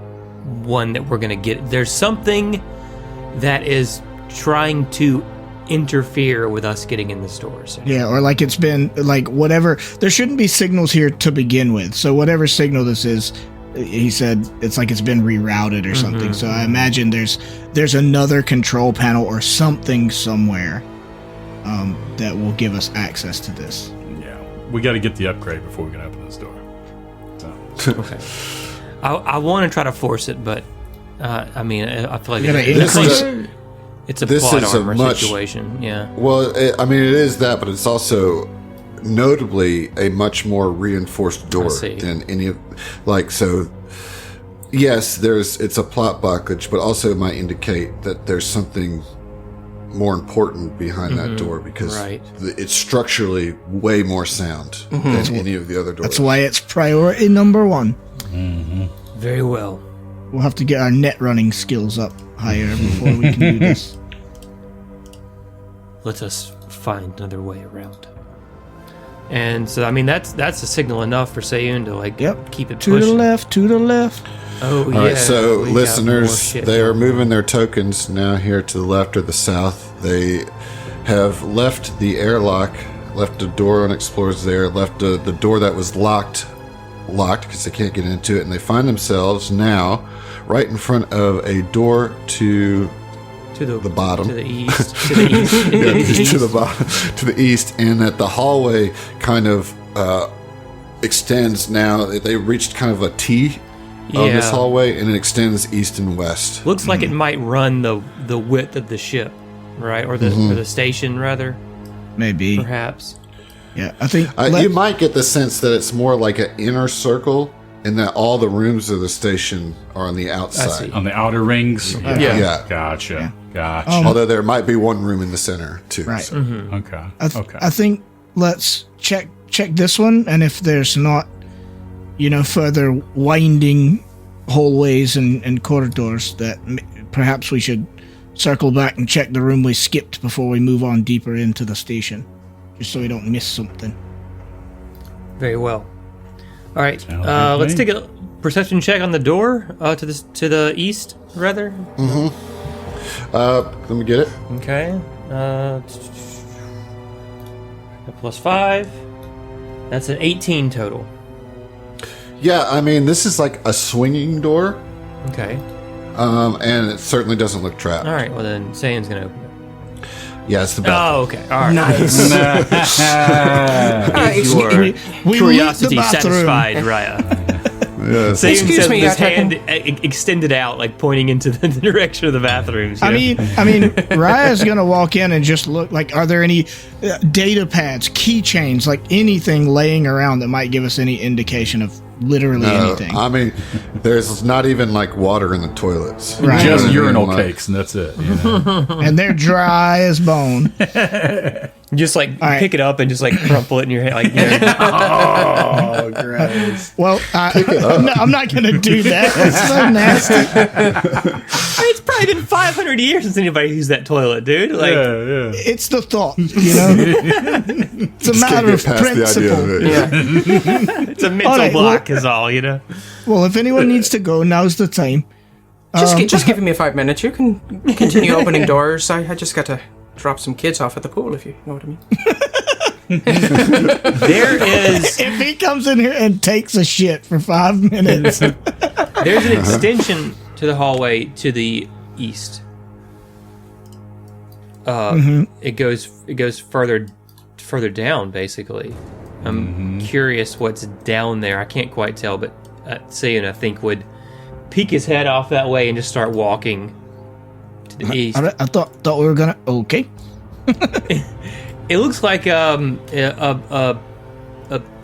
one that we're going to get. There's something that is trying to interfere with us getting in the stores. Yeah, or like it's been, like whatever, there shouldn't be signals here to begin with. So whatever signal this is, he said it's like it's been rerouted or something. So I imagine there's another control panel or something somewhere that will give us access to this. Yeah. We got to get the upgrade before we can open this door. So. Okay. I want to try to force it, but I mean, I feel like it's a This plot is a armor much- situation. Yeah. Well, it is that, but it's also notably a much more reinforced door see. than any of, like, so yes, it's a plot blockage, but also it might indicate that there's something more important behind that door because Right. it's structurally way more sound than any of the other doors. That's why it's priority number one. Very well. We'll have to get our net running skills up higher before we can do this. Let us find another way around. And so, I mean, that's a signal enough for Sayun to like keep it To pushing. the left, to the left. Oh, All yeah. right, so we got more listeners, shit they are going. moving their tokens now here to the left or the south. They have left the airlock, left the door unexplored there, left the door that was locked because they can't get into it, and they find themselves now right in front of a door to the bottom. To the east. To the east. Yeah, to the bottom, to the east, and that the hallway kind of extends now. They reached kind of a T on this hallway, and it extends east and west. Looks like it might run the width of the ship, right? Or the station, rather, Maybe. perhaps. Yeah, I think You might get the sense that it's more like an inner circle, and that all the rooms of the station are on the outside. On the outer rings? Yeah. Gotcha. Although there might be one room in the center too. Right. so. Okay. I think let's check this one, and if there's not, further winding hallways and corridors, that perhaps we should circle back and check the room we skipped before we move on deeper into the station, just so we don't miss something. Very well. All right. Sounds like Let's me. take a perception check on the door to the east, rather. Let me get it. Okay. A +5. That's an 18 total. Yeah, I mean, this is like a swinging door, Okay. and it certainly doesn't look trapped. All right. Well, then Sayan's gonna open it. Yeah, it's the bathroom. Oh, okay. All right. Nice. Your We curiosity leave the bathroom. satisfied, Raya. Yes. Sayan Excuse says me, with his I can- hand extended out, like pointing into the direction of the bathrooms. you I know? mean, Raya's gonna walk in and just look. Like, are there any data pads, keychains, like anything laying around that might give us any indication of literally anything? I mean, there's not even like water in the toilets. Right. Just You know what I mean? urinal Like- cakes, and that's it. You know? And they're dry as bone. just like right. pick it up and just like crumple it in your hand, like Oh, gross. Well, I'm not gonna do that. It's so nasty. it's probably been 500 years since anybody used that toilet, dude. Like, Yeah. It's the thought, you know. It's a Just can't matter get of past the idea principle. of it. it's a mental All right, block, is all, you know. Well, if anyone needs to go, now's the time. Just give me 5 minutes. You can continue opening doors. I just got to drop some kids off at the pool, if you know what I mean. There is If he comes in here and takes a shit for 5 minutes, there's an extension to the hallway to the east. It goes further down, basically. I'm curious what's down there. I can't quite tell, but Sayan, I think, would peek his head off that way and just start walking to the east. I thought we were gonna. Okay. It looks like a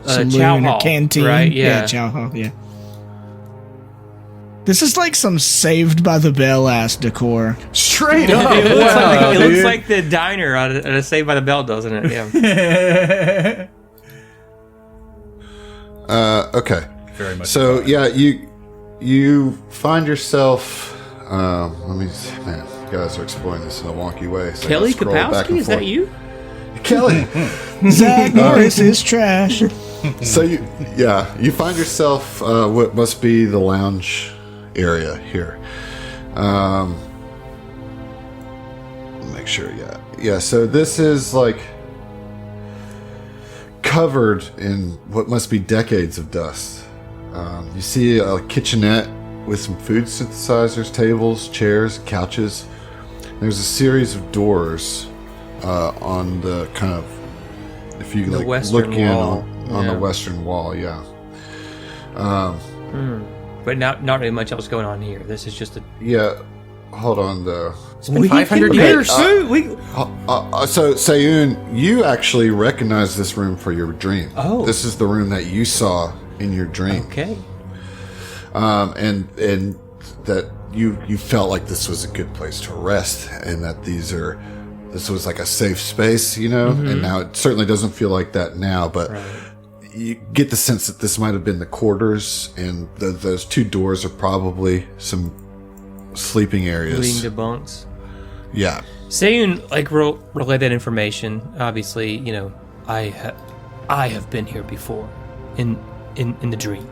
Saloon chow or hall, canteen, right? Yeah. chow hall, yeah. This is like some Saved by the Bell ass decor. Straight up. It looks like the diner at a Saved by the Bell, doesn't it? Yeah. Okay. Very much. So yeah, you find yourself. Let me. Man, you guys are exploring this in a wonky way. So I Kelly gotta scroll back Kapowski, and is that forth. you? Kelly. Zach Morris is trash. So you find yourself what must be the lounge area here. Make sure, yeah. So this is like covered in what must be decades of dust. You see a kitchenette with some food synthesizers, tables, chairs, couches. There's a series of doors on the kind of, if you The like western look in wall, on yeah. the western wall, yeah. But not really much else going on here. This is just a Yeah, hold on though. It's been 500 years. So Sayun, you actually recognize this room for your dream. Oh. This is the room that you saw in your dream. okay. And that you felt like this was a good place to rest, and that this was like a safe space, you know. And now it certainly doesn't feel like that now, but you get the sense that this might have been the quarters, and those two doors are probably some sleeping areas. Leading to bunks. Yeah. Sayun relay that information. Obviously, you know, I have been here before, in the dream.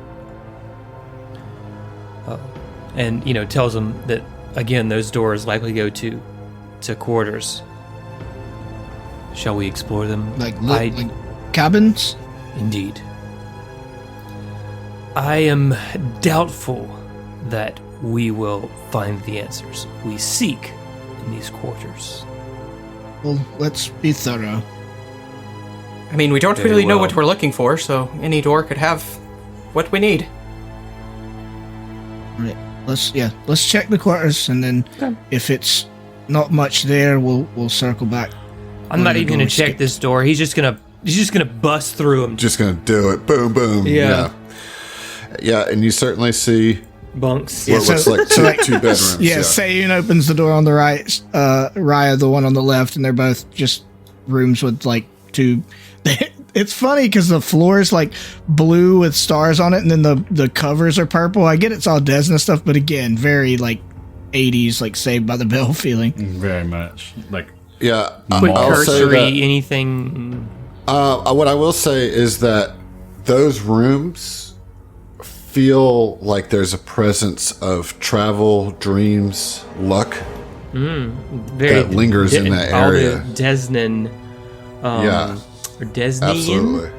And you know, tells them that again, those doors likely go to quarters. Shall we explore them? Like cabins? Indeed. I am doubtful that we will find the answers we seek in these quarters. Well, let's be thorough. I mean, we don't Very really know well. what we're looking for, so any door could have what we need. Right. Let's check the quarters, and then if it's not much there, we'll circle back. I'm not even gonna going to check skip. this door. He's just gonna bust through them. Just gonna do it. Boom, boom. Yeah. Yeah, and you certainly see Bunks. what looks like two bedrooms. Yeah, Sayun opens the door on the right, Raya the one on the left, and they're both just rooms with like two. It's funny because the floor is like blue with stars on it, and then the covers are purple. I get it's all Desna stuff, but again, very like 80s, like Saved by the Bell feeling. Very much. Like, Yeah. Quick I'll say cursory, that, anything. what I will say is that those rooms feel like there's a presence of travel, dreams, luck that lingers in that area. Desnan. Yeah. Or Desnian? Absolutely.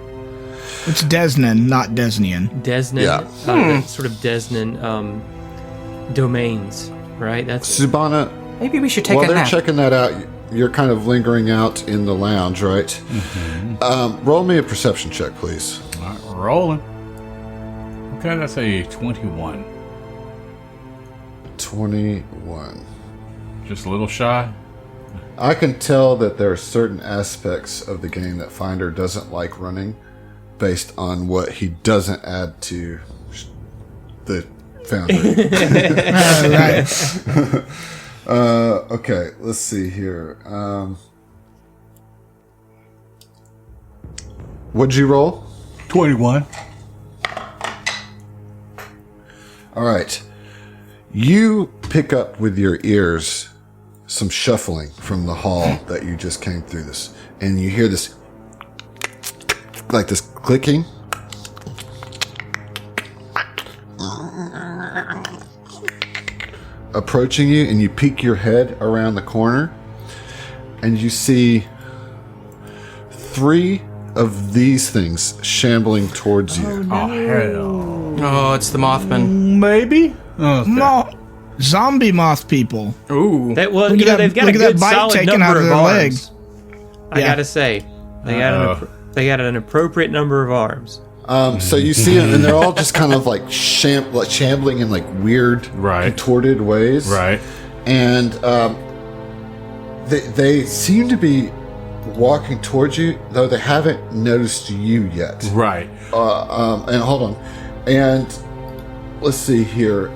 It's Desnan, not Desnian. Desnan. Yeah. Sort of Desnan domains, right? That's Subana, Maybe we should take while a they're nap. checking that out, you're kind of lingering out in the lounge, right? Roll me a perception check, please. All right, rolling. Okay, that's a 21. 21. Just a little shy. I can tell that there are certain aspects of the game that Finder doesn't like running based on what he doesn't add to the Foundry. Right. Okay, let's see here. What'd you roll? 21. All right. You pick up with your ears some shuffling from the hall that you just came through this. And you hear this, like this clicking. Approaching you, and you peek your head around the corner, and you see 3 of these things shambling towards you. Oh, hell. Oh, it's the Mothman. Maybe? Okay. Zombie moth people. Ooh. that. Well, Look you at know, that- they've got a look at that good bite solid taken number out of of their arms. leg. I Yeah. gotta say, they got an appropriate number of arms. So you see them, and they're all just kind of like shambling in like weird, Right. contorted ways. Right. And they seem to be walking towards you, though they haven't noticed you yet. Right. And hold on. And let's see here.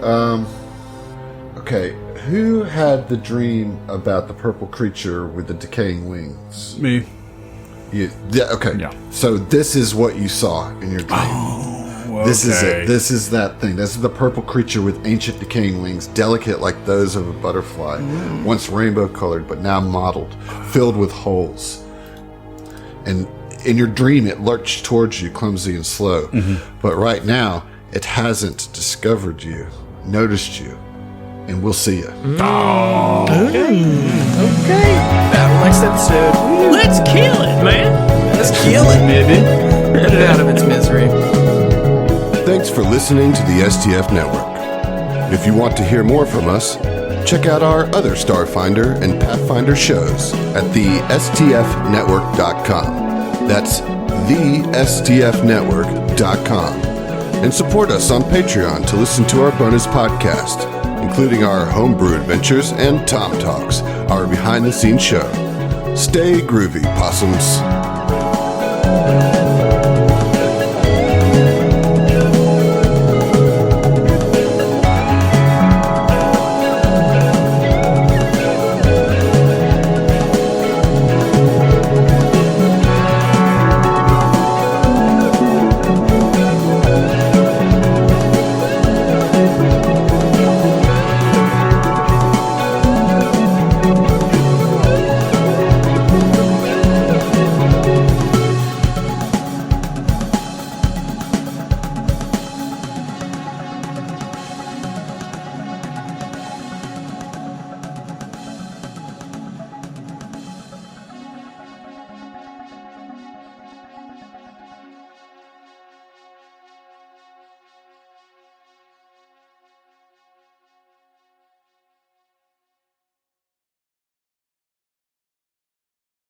Okay, who had the dream about the purple creature with the decaying wings? Me. Yeah, okay. Yeah. So this is what you saw in your dream. Oh, This is okay. it. This is that thing. This is the purple creature with ancient decaying wings, delicate like those of a butterfly, once rainbow colored, but now mottled, filled with holes. And in your dream, it lurched towards you, clumsy and slow. But right now, it hasn't discovered you, noticed you, and we'll see you. Battle next episode. Let's kill it, man. Let's kill it. Maybe. Put it out of its misery. Thanks for listening to the STF Network. If you want to hear more from us, check out our other Starfinder and Pathfinder shows at the STFnetwork.com. That's the STFnetwork.com. And support us on Patreon to listen to our bonus podcast, including our homebrew adventures and Tom Talks, our behind-the-scenes show. Stay groovy, possums.